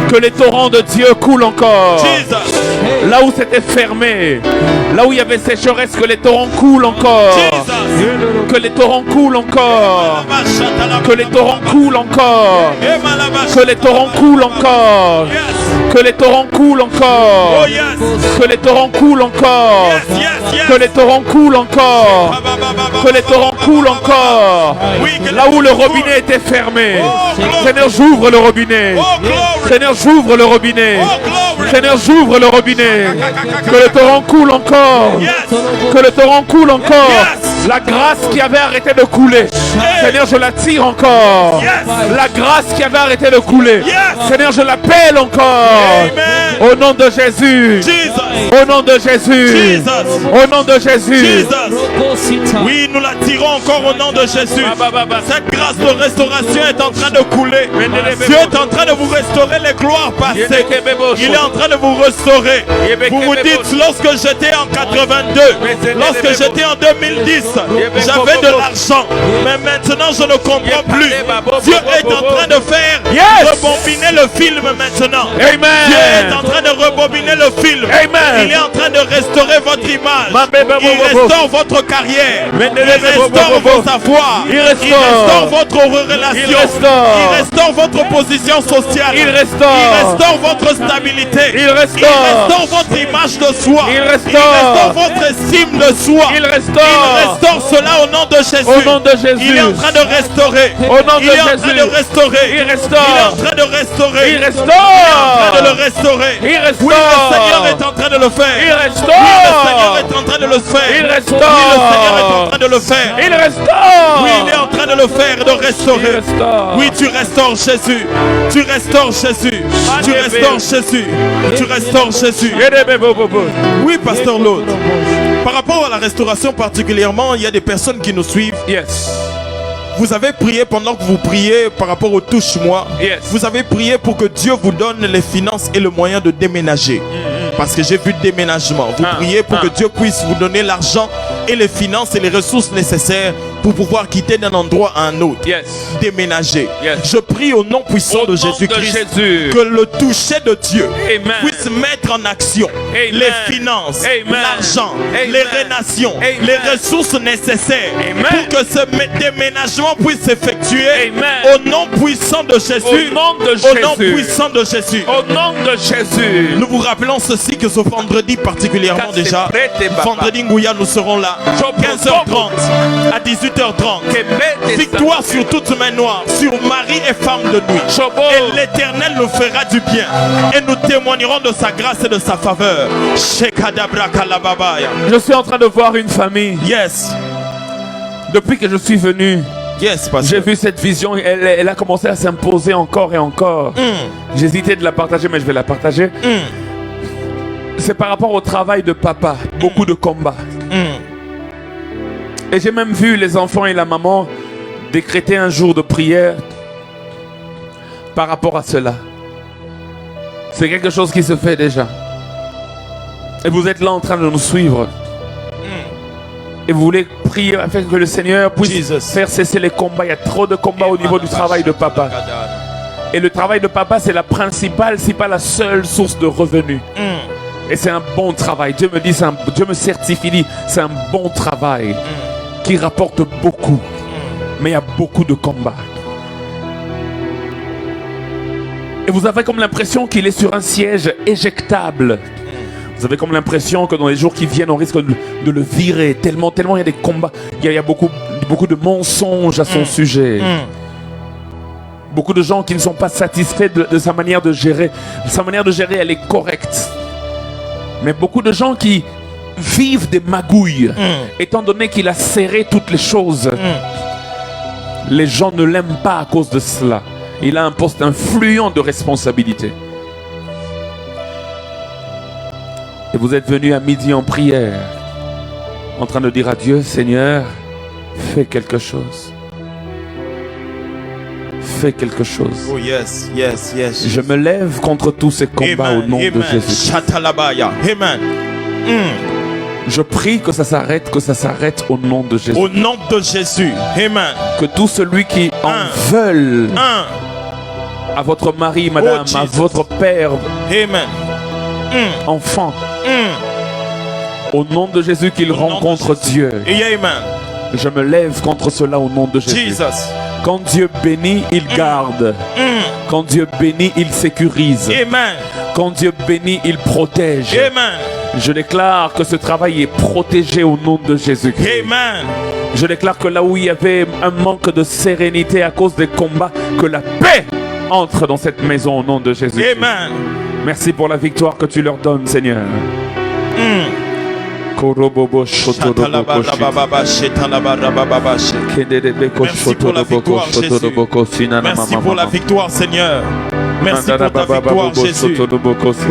D: Que les torrents de Dieu coulent encore.
C: Jesus.
D: Là où c'était fermé, là où il y avait sécheresse, que les torrents coulent encore. Que les torrents coulent encore. Que les torrents coulent encore. Que les torrents coulent encore. Que les torrents coulent encore. Que les torrents coulent encore. Que les torrents coulent encore. Que les torrents coulent encore. Là où le robinet était fermé. Seigneur, j'ouvre le robinet. Seigneur, j'ouvre le robinet. Seigneur, j'ouvre le robinet. Que le torrent coule encore. Que le torrent coule encore. La grâce qui avait arrêté de couler. Seigneur, je la tire encore. La grâce qui avait arrêté de couler. Seigneur, je l'appelle encore. Au nom de Jésus. Au nom de Jésus. Au nom de Jésus.
A: Oui, nous la tirons encore au nom de Jésus. Cette grâce de restauration est en train de couler. Dieu est en train de vous restaurer les gloires passées. Il est en train de vous restaurer. Vous vous dites, lorsque j'étais en 82, lorsque j'étais en 2010, j'avais de l'argent. Mais maintenant, je ne comprends plus. Dieu est en train de faire rebobiner le film maintenant. Dieu est en train de rebobiner le film. Il est en train de restaurer votre image. Il restaure votre carrière. Il restaure vos avoirs. Il restaure votre relation. Il restaure votre position sociale. Il restaure votre stabilité. Il restaure votre image de soi. Il restaure votre estime de soi. Il restaure cela au nom de Jésus.
D: Au nom de Jésus.
A: Il est en train de restaurer.
D: Au nom de
A: il est en
D: Jésus.
A: train de restaurer.
D: Il restaure.
A: Il est en train de restaurer.
D: Il restaure.
A: Il est en train de le restaurer.
D: Il restaure.
A: Oui, le Seigneur est en train de le faire.
D: Il restaure.
A: Oui, le Seigneur est en train de le faire.
D: Il restaure.
A: Oui, le Seigneur est en train de le faire.
D: Il restaure.
A: Oui, il est en train de le faire, de restaurer.
D: Il restaure.
A: Oui, tu restaures Jésus. Tu restaures Jésus. Tu restaures Jésus. Tu restaures Jésus. Oui, Pasteur Lord. Par rapport à la restauration particulièrement, il y a des personnes qui nous suivent.
D: Yes.
A: Vous avez prié pendant que vous priez par rapport au touche-moi.
D: Yes.
A: Vous avez prié pour que Dieu vous donne les finances et le moyen de déménager. Parce que j'ai vu déménagement. Vous priez pour que Dieu puisse vous donner l'argent et les finances et les ressources nécessaires pour pouvoir quitter d'un endroit à un autre.
D: Yes.
A: Déménager.
D: Yes.
A: Je prie au nom puissant de Jésus-Christ que le toucher de Dieu puisse mettre en action les finances, l'argent, les rénations, les ressources nécessaires pour que ce déménagement puisse s'effectuer au nom puissant de Jésus.
D: Au nom de Jésus.
A: Au nom puissant de Jésus.
D: Au nom de Jésus.
A: Nous vous rappelons ceci que ce vendredi particulièrement déjà, vendredi Ngouya, nous serons là 15h30 à 18h30. Victoire sur toutes mes noires, sur mari et femme de nuit. Et l'Éternel nous fera du bien. Et nous témoignerons de sa grâce et de sa faveur.
D: Je suis en train de voir une famille.
A: Yes.
D: Depuis que je suis venu,
A: yes,
D: j'ai vu cette vision. Elle a commencé à s'imposer encore et encore. J'hésitais de la partager, mais je vais la partager. C'est par rapport au travail de papa. Beaucoup de combats. Et j'ai même vu les enfants et la maman décréter un jour de prière par rapport à cela. C'est quelque chose qui se fait déjà. Et vous êtes là en train de nous suivre. Et vous voulez prier afin que le Seigneur puisse faire cesser les combats. Il y a trop de combats au niveau du travail de papa. Et le travail de papa, c'est la principale, si pas la seule source de revenus. Et c'est un bon travail. Dieu me dit, Dieu me certifie, c'est un bon travail qui rapporte beaucoup. Mais il y a beaucoup de combats. Et vous avez comme l'impression qu'il est sur un siège éjectable. Vous avez comme l'impression que dans les jours qui viennent, on risque de le virer. Tellement il y a des combats. Il y a beaucoup de mensonges à son sujet. Beaucoup de gens qui ne sont pas satisfaits de sa manière de gérer. Sa manière de gérer, elle est correcte. Mais beaucoup de gens qui vivent des magouilles, étant donné qu'il a serré toutes les choses. Les gens ne l'aiment pas à cause de cela. Il a un poste influent de responsabilité. Et vous êtes venus à midi en prière, en train de dire à Dieu, Seigneur, fais quelque chose. Fais quelque chose.
A: Oh yes, yes, yes.
D: Je me lève contre tous ces combats au nom de Jésus.
A: Amen.
D: Je prie que ça s'arrête au nom de Jésus.
A: Au nom de Jésus. Amen.
D: Que tout celui qui en veulent à votre mari, madame, à votre père,
A: Amen.
D: enfant. Au nom de Jésus, qu'il rencontre Dieu.
A: Amen.
D: Je me lève contre cela au nom de Jésus.
A: Jesus.
D: Quand Dieu bénit, il garde. Quand Dieu bénit, il sécurise.
A: Amen.
D: Quand Dieu bénit, il protège.
A: Amen.
D: Je déclare que ce travail est protégé au nom de Jésus-Christ.
A: Amen.
D: Je déclare que là où il y avait un manque de sérénité à cause des combats, que la paix entre dans cette maison au nom de Jésus.
A: Amen.
D: Merci pour la victoire que tu leur donnes, Seigneur.
A: Merci pour la victoire, Jésus. Merci pour la victoire, Seigneur. Merci pour ta victoire, Jésus.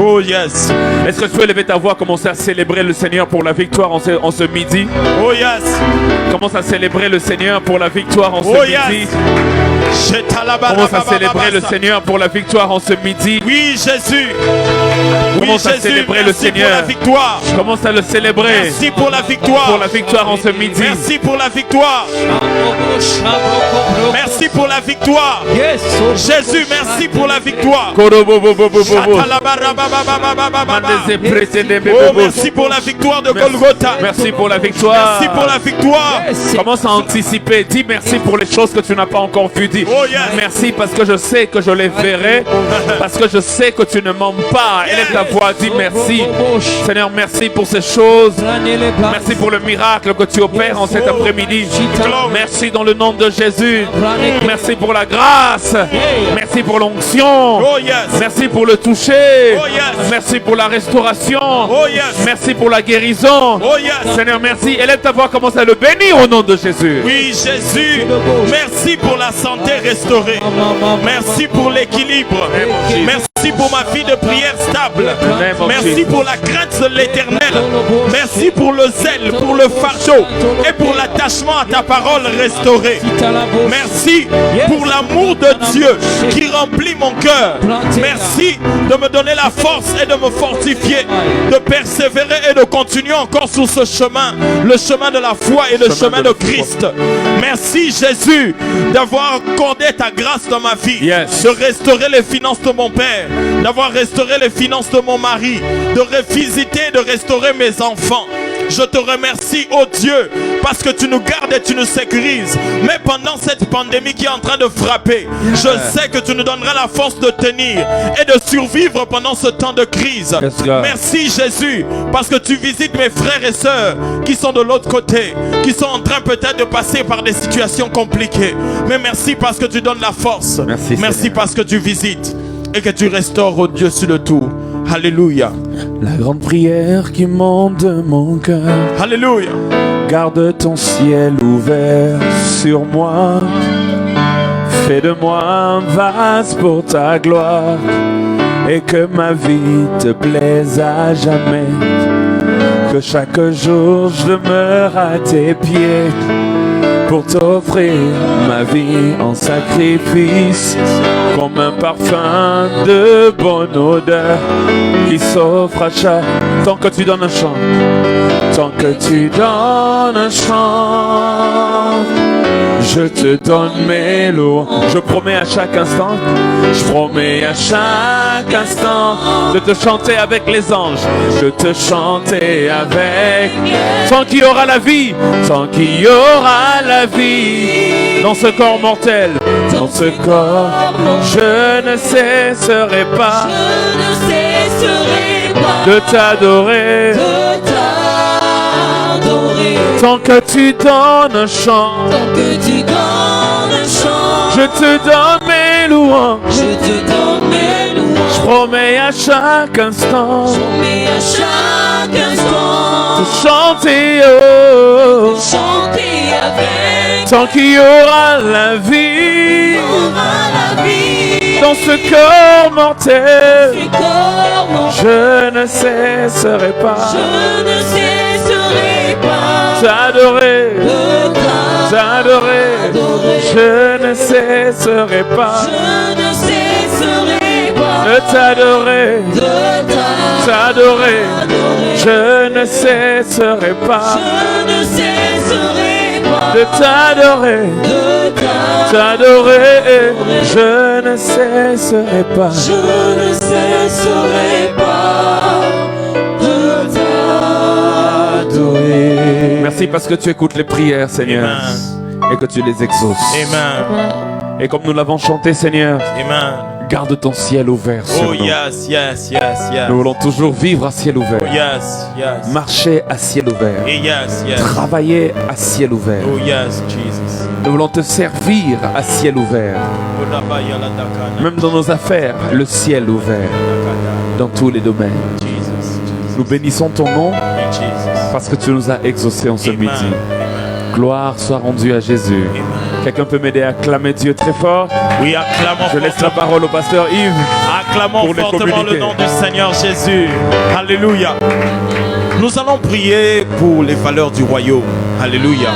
A: Oh yes.
D: Est-ce que tu peux lever ta voix, commencer à célébrer le Seigneur pour la victoire en ce midi?
A: Oh yes.
D: Commence à célébrer le Seigneur pour la victoire en ce midi. Commence à célébrer le Seigneur pour la victoire en ce midi.
A: Oui, Jésus.
D: Commence à célébrer le Seigneur.
A: Pour la victoire.
D: Commence à le célébrer.
A: Merci pour la victoire.
D: Pour la victoire en ce midi.
A: Merci pour la victoire. Merci pour la victoire. Jésus, merci pour la victoire. Oh, merci pour la victoire de Golgotha.
D: Merci pour la victoire.
A: Merci pour la victoire.
D: Commence à anticiper. Dis merci pour les choses que tu n'as pas encore vues. Dis merci parce que je sais que je les verrai. Parce que je sais que tu ne mens pas. Élève ta voix. Dis merci. Seigneur, merci pour ces choses. Merci pour le miracle que tu opères en cet après-midi. Merci dans le nom de Jésus. Merci pour la grâce. Merci pour l'onction. Merci pour le toucher. Merci pour la restauration. Merci pour la guérison. Seigneur, merci. Élève ta voix, commence à le bénir au nom de Jésus.
A: Oui, Jésus. Merci pour la santé restaurée. Merci pour l'équilibre. Merci pour ma vie de prière stable. Merci pour la crainte de l'Éternel. Merci pour le zèle, pour le fardeau et pour l'attachement à ta parole restaurée. Merci pour l'amour de Dieu qui remplit mon cœur. Merci de me donner la force et de me fortifier, de persévérer et de continuer encore sur ce chemin, le chemin de la foi et le chemin de Christ. Merci Jésus d'avoir accordé ta grâce dans ma vie, de restaurer les finances de mon père, d'avoir restauré les finances de mon mari, de revisiter, de restaurer mes enfants. Je te remercie, oh Dieu, parce que tu nous gardes et tu nous sécurises. Mais pendant cette pandémie qui est en train de frapper, je sais que tu nous donneras la force de tenir et de survivre pendant ce temps de crise. Merci Jésus, parce que tu visites mes frères et sœurs qui sont de l'autre côté, qui sont en train peut-être de passer par des situations compliquées. Mais merci parce que tu donnes la force. Merci parce que tu visites et que tu restaures, oh Dieu, sur le tout. Alléluia.
D: La grande prière qui monte de mon cœur.
A: Alléluia.
D: Garde ton ciel ouvert sur moi. Fais de moi un vase pour ta gloire. Et que ma vie te plaise à jamais. Que chaque jour je demeure à tes pieds. Pour t'offrir ma vie en sacrifice, comme un parfum de bonne odeur qui s'offre à chaque. Tant que tu donnes un chant, tant que tu donnes un chant, je te donne mes louanges. Je promets à chaque instant, je promets à chaque instant de te chanter avec les anges, de te chanter avec. Tant qu'il y aura la vie, tant qu'il y aura la vie dans ce corps mortel, dans ce corps, je ne cesserai pas de t'adorer. Tant que tu donnes un chant, je te donne mes louanges. Je promets à chaque instant de chanter, oh, tant qu'il y aura la vie dans ce corps mortel, je ne cesserai pas t'adorer, je ne cesserai pas de t'adorer, je ne cesserai pas de t'adorer, je ne cesserai pas,
B: de t'adorer.
D: Merci parce que tu écoutes les prières, Seigneur, et que tu les exauces.
A: Amen.
D: Et comme nous l'avons chanté, Seigneur,
A: Amen.
D: garde ton ciel ouvert sur
A: Oh
D: nous.
A: yes, yes, yes, yes.
D: Nous voulons toujours vivre à ciel ouvert,
A: Oh yes, yes.
D: marcher à ciel ouvert,
A: Et yes, yes.
D: travailler à ciel ouvert.
A: Oh yes, Jesus.
D: Nous voulons te servir à ciel ouvert, même dans nos affaires, le ciel ouvert, dans tous les domaines. Nous bénissons ton nom parce que tu nous as exaucés en ce midi. Gloire soit rendue à Jésus. Quelqu'un peut m'aider à acclamer Dieu très fort?
A: Oui, acclamons
D: Je laisse la
A: fortement.
D: parole au pasteur Yves.
A: Acclamons
D: pour les
A: fortement le
D: communiquer.
A: nom du Seigneur Jésus. Alléluia. Nous allons prier pour les valeurs du royaume. Alléluia.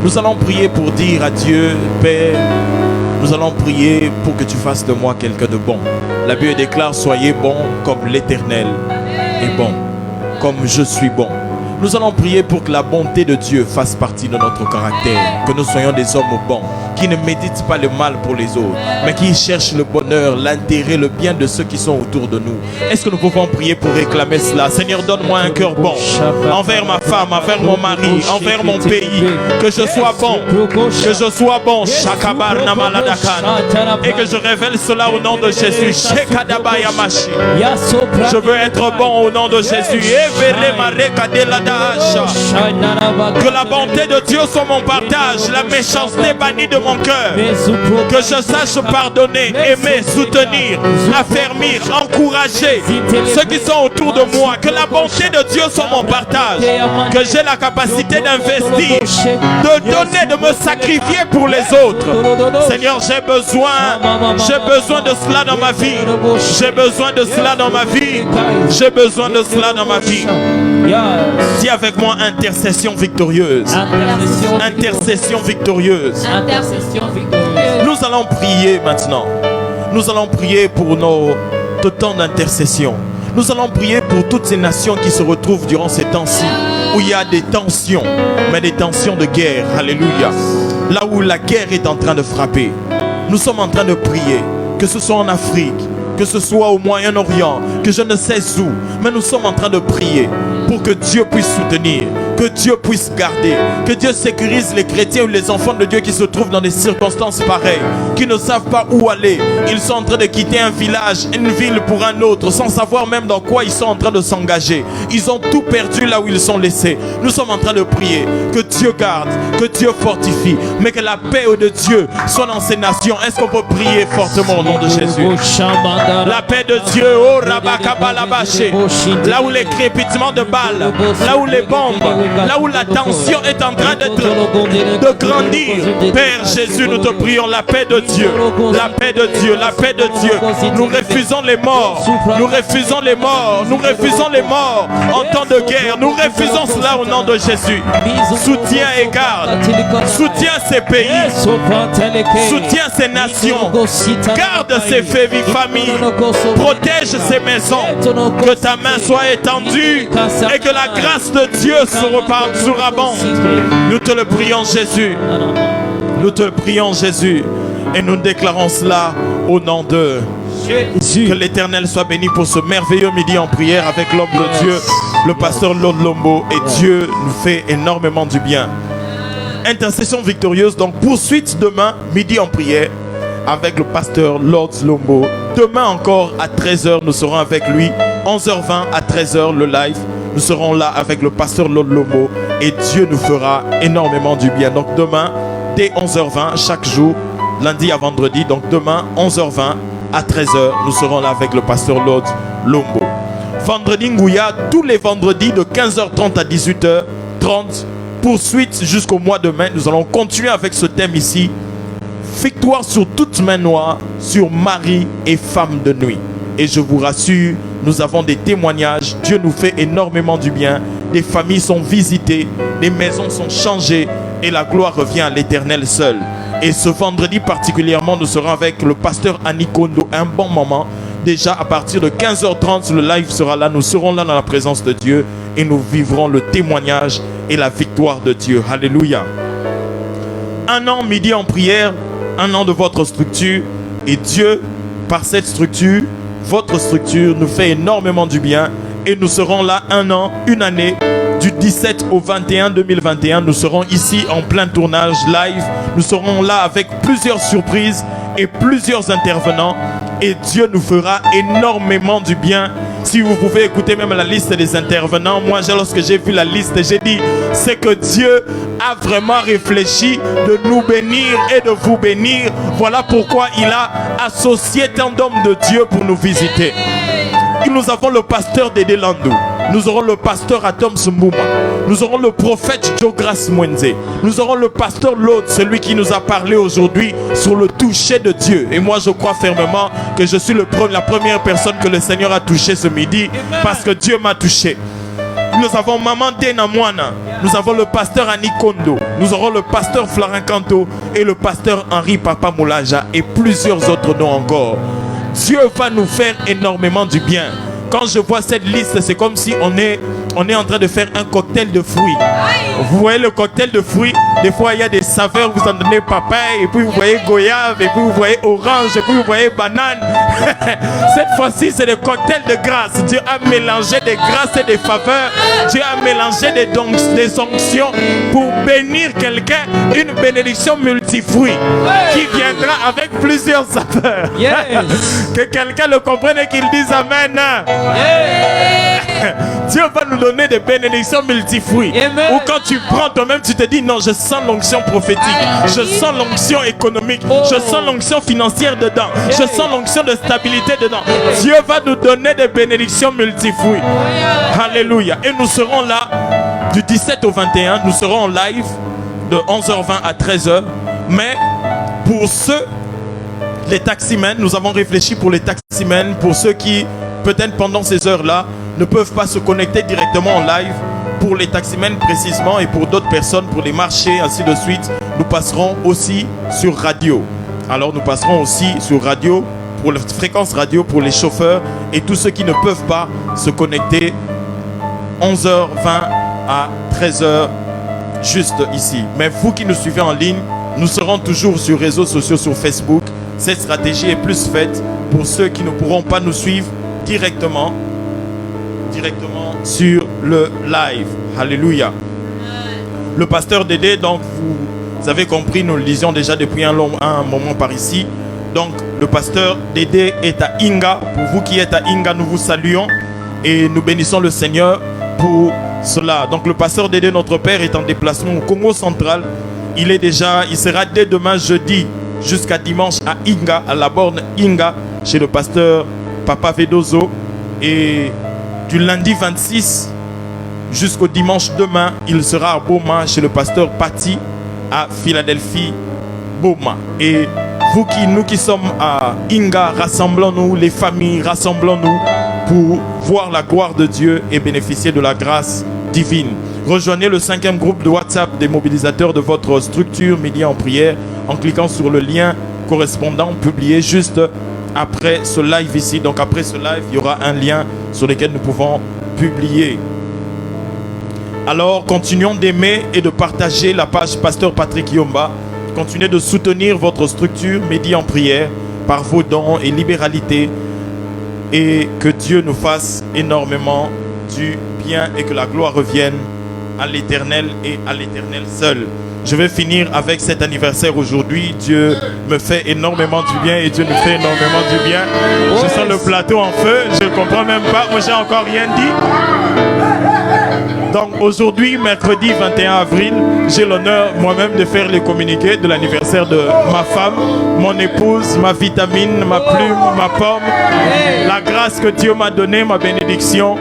A: Nous allons prier pour dire à Dieu, Père, nous allons prier pour que tu fasses de moi quelqu'un de bon. La Bible déclare, soyez bons comme l'Éternel est bon, comme je suis bon. Nous allons prier pour que la bonté de Dieu fasse partie de notre caractère, que nous soyons des hommes bons, qui ne méditent pas le mal pour les autres, mais qui cherchent le bonheur, l'intérêt, le bien de ceux qui sont autour de nous. Est-ce que nous pouvons prier pour réclamer cela? Seigneur, donne-moi un cœur bon, envers ma femme, envers mon mari, envers mon pays, que je sois bon, que je sois bon, Shakabar Namaladakan, et que je révèle cela au nom de Jésus. Shekadabayamashi. Je veux être bon au nom de Jésus. Que la bonté de Dieu soit mon partage, la méchanceté bannie de mon cœur. Que je sache pardonner, aimer, soutenir, affermir, encourager ceux qui sont autour de moi. Que la bonté de Dieu soit mon partage. Que j'ai la capacité d'investir, de donner, de me sacrifier pour les autres. Seigneur, j'ai besoin de cela dans ma vie. J'ai besoin de cela dans ma vie. J'ai besoin de cela dans ma vie. Dis avec moi, intercession victorieuse. Intercession victorieuse. Nous allons prier maintenant. Nous allons prier pour notre temps d'intercession. Nous allons prier pour toutes ces nations qui se retrouvent durant ces temps-ci où il y a des tensions, mais des tensions de guerre. Alléluia. Là où la guerre est en train de frapper. Nous sommes en train de prier, que ce soit en Afrique, que ce soit au Moyen-Orient, que je ne sais où, mais nous sommes en train de prier pour que Dieu puisse soutenir, que Dieu puisse garder, que Dieu sécurise les chrétiens ou les enfants de Dieu qui se trouvent dans des circonstances pareilles, qui ne savent pas où aller. Ils sont en train de quitter un village, une ville pour un autre, sans savoir même dans quoi ils sont en train de s'engager. Ils ont tout perdu là où ils sont laissés. Nous sommes en train de prier que Dieu garde, que Dieu fortifie, mais que la paix de Dieu soit dans ces nations. Est-ce qu'on peut prier fortement au nom de Jésus? La paix de Dieu, oh Rabakabalabashe, là où les crépitements de balles, là où les bombes, là où la tension est en train de grandir. Père Jésus, nous te prions la paix de Dieu, la paix de Dieu, la paix de Dieu. Nous refusons les morts, nous refusons les morts, nous refusons les morts en temps de guerre. Nous refusons cela au nom de Jésus. Soutiens et garde, soutiens ces pays, soutiens ces nations, garde ces familles, protège ces maisons, que ta main soit étendue et que la grâce de Dieu surabonde. Nous te le prions Jésus, nous te le prions Jésus, et nous déclarons cela au nom de Jésus. Que l'Éternel soit béni pour ce merveilleux midi en prière avec l'homme de Dieu, le pasteur Lord Lombo, et Dieu nous fait énormément du bien. Intercession victorieuse, donc poursuite demain midi en prière avec le pasteur Lord Lombo. Demain encore à 13h, nous serons avec lui. 11h20 à 13h, le live. Nous serons là avec le pasteur Lord Lombo et Dieu nous fera énormément du bien. Donc demain, dès 11h20, chaque jour, lundi à vendredi. Donc demain, 11h20 à 13h, nous serons là avec le pasteur Lord Lombo. Vendredi Ngouya, tous les vendredis de 15h30 à 18h30. Poursuite jusqu'au mois de mai. Nous allons continuer avec ce thème ici. Victoire sur toute main noire, sur mari et femme de nuit. Et je vous rassure, nous avons des témoignages. Dieu nous fait énormément du bien. Des familles sont visitées, des maisons sont changées et la gloire revient à l'Éternel seul. Et ce vendredi particulièrement, nous serons avec le pasteur Annie Kondo. Un bon moment. Déjà à partir de 15h30, le live sera là. Nous serons là dans la présence de Dieu et nous vivrons le témoignage et la victoire de Dieu. Alléluia. un an midi en prière, un an de votre structure. Et Dieu, par cette structure, votre structure nous fait énormément du bien. Et nous serons là un an, une année, du 17 au 21 2021. Nous serons ici en plein tournage live. Nous serons là avec plusieurs surprises et plusieurs intervenants. Et Dieu nous fera énormément du bien. Si vous pouvez écouter même la liste des intervenants, moi lorsque j'ai vu la liste, j'ai dit c'est que Dieu a vraiment réfléchi de nous bénir et de vous bénir. Voilà pourquoi il a associé tant d'hommes de Dieu pour nous visiter. Et nous avons le pasteur Dédé Landou. Nous aurons le pasteur Atom Sumbouma. Nous aurons le prophète Joe Grace Mwenze. Nous aurons le pasteur Lode, celui qui nous a parlé aujourd'hui sur le toucher de Dieu. Et moi je crois fermement que je suis la première personne que le Seigneur a touché ce midi, parce que Dieu m'a touché. Nous avons Maman Dena Mwana. Nous avons le pasteur Annie Kondo. Nous aurons le pasteur Florent Kanto et le pasteur Henri Papa Moulaja et plusieurs autres noms encore. Dieu va nous faire énormément du bien. Quand je vois cette liste, c'est comme si on est en train de faire un cocktail de fruits. Vous voyez le cocktail de fruits, des fois il y a des saveurs, vous en donnez papaye, et puis vous voyez goyave, et puis vous voyez orange, et puis vous voyez banane. Cette fois-ci, c'est le cocktail de grâce. Dieu a mélangé des grâces et des faveurs. Dieu a mélangé des onctions pour bénir quelqu'un, une bénédiction multifruits qui viendra avec plusieurs saveurs. Que quelqu'un le comprenne et qu'il dise Amen. Dieu va nous donner des bénédictions multifruits. Ou quand tu prends toi-même, tu te dis non, je sens l'onction prophétique, je sens l'onction économique, je sens l'onction financière dedans, je sens l'onction de stabilité dedans. Dieu va nous donner des bénédictions multifruits. Alléluia. Et nous serons là du 17 au 21. Nous serons en live de 11h20 à 13h. Mais pour ceux, les taximens, nous avons réfléchi pour les taximens, pour ceux qui peut-être pendant ces heures-là ne peuvent pas se connecter directement en live. Pour les taximens précisément et pour d'autres personnes, pour les marchés, ainsi de suite, nous passerons aussi sur radio. Alors nous passerons aussi sur radio, pour la fréquence radio pour les chauffeurs et tous ceux qui ne peuvent pas se connecter 11h20 à 13h juste ici. Mais vous qui nous suivez en ligne, nous serons toujours sur les réseaux sociaux, sur Facebook. Cette stratégie est plus faite pour ceux qui ne pourront pas nous suivre directement sur le live. Alléluia. Le pasteur Dédé, donc vous avez compris, nous le disions déjà depuis un moment par ici. Donc le pasteur Dédé est à Inga. Pour vous qui êtes à Inga, nous vous saluons et nous bénissons le Seigneur pour cela. Donc le pasteur Dédé, notre père, est en déplacement au Congo central. Il sera dès demain jeudi jusqu'à dimanche à Inga, à la borne Inga, chez le pasteur Papa Vedozo. Et du lundi 26 jusqu'au dimanche demain, il sera à Boma chez le pasteur Patti à Philadelphie, Boma. Et nous qui sommes à Inga, rassemblons-nous, les familles, rassemblons-nous pour voir la gloire de Dieu et bénéficier de la grâce divine. Rejoignez le 5e groupe de WhatsApp des mobilisateurs de votre structure Midi en prière en cliquant sur le lien correspondant publié juste après ce live ici. Donc après ce live, il y aura un lien sur lequel nous pouvons publier. Alors continuons d'aimer et de partager la page Pasteur Patrick Yomba. Continuez de soutenir votre structure Midi en prière par vos dons et libéralité. Et que Dieu nous fasse énormément du bien et que la gloire revienne à l'Éternel et à l'Éternel seul. Je vais finir avec cet anniversaire aujourd'hui. Dieu me fait énormément du bien et Dieu nous fait énormément du bien. Je sens le plateau en feu, je ne comprends même pas. Moi, j'ai encore rien dit. Donc aujourd'hui, mercredi 21 avril, j'ai l'honneur moi-même de faire les communiqués de l'anniversaire de ma femme, mon épouse, ma vitamine, ma plume, ma pomme, la grâce que Dieu m'a donnée, ma bénédiction.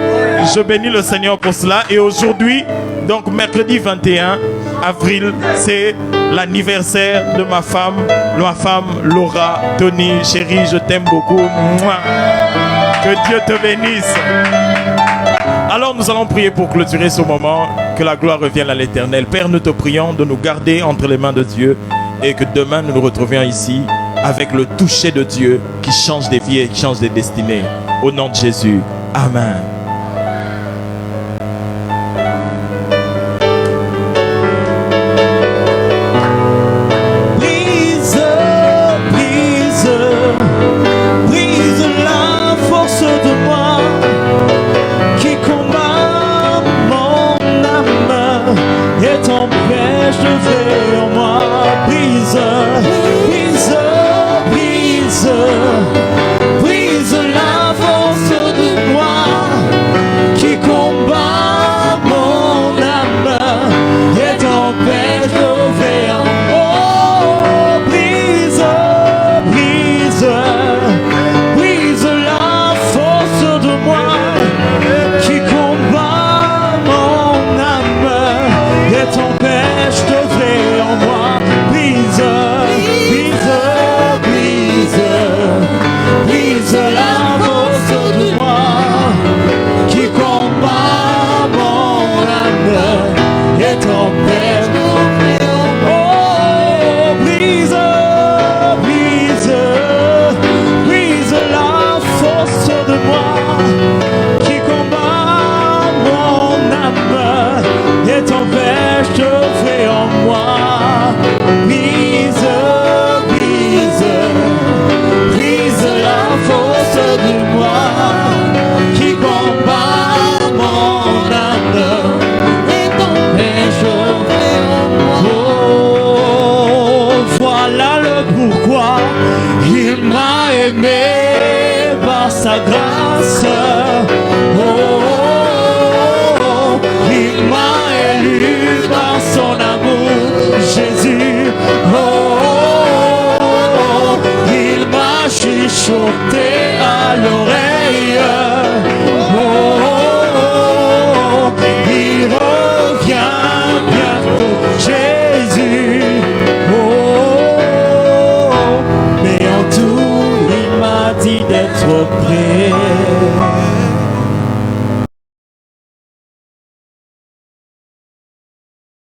A: Je bénis le Seigneur pour cela. Et aujourd'hui, donc mercredi 21 avril, c'est l'anniversaire de ma femme Laura, Tony, chérie, je t'aime beaucoup. Mouah. Que Dieu te bénisse. Alors nous allons prier pour clôturer ce moment, que la gloire revienne à l'Éternel. Père, nous te prions de nous garder entre les mains de Dieu et que demain nous nous retrouvions ici avec le toucher de Dieu qui change des vies et qui change des destinées. Au nom de Jésus. Amen.
B: et t'empêche. Oh, brise, brise, brise la force de moi qui combat mon âme et t'empêche d'œuvrer en moi. Brise, brise, brise la force de moi qui combat mon âme et t'empêche d'œuvrer en moi. Oh, voilà le pourquoi il m'a aimé par sa grâce. Oh, il m'a élu par son amour, Jésus. Oh, il m'a chuchoté à l'oreille. Oh, il revient bientôt, Jésus. Oh, mais en tout, il m'a dit d'être prêt.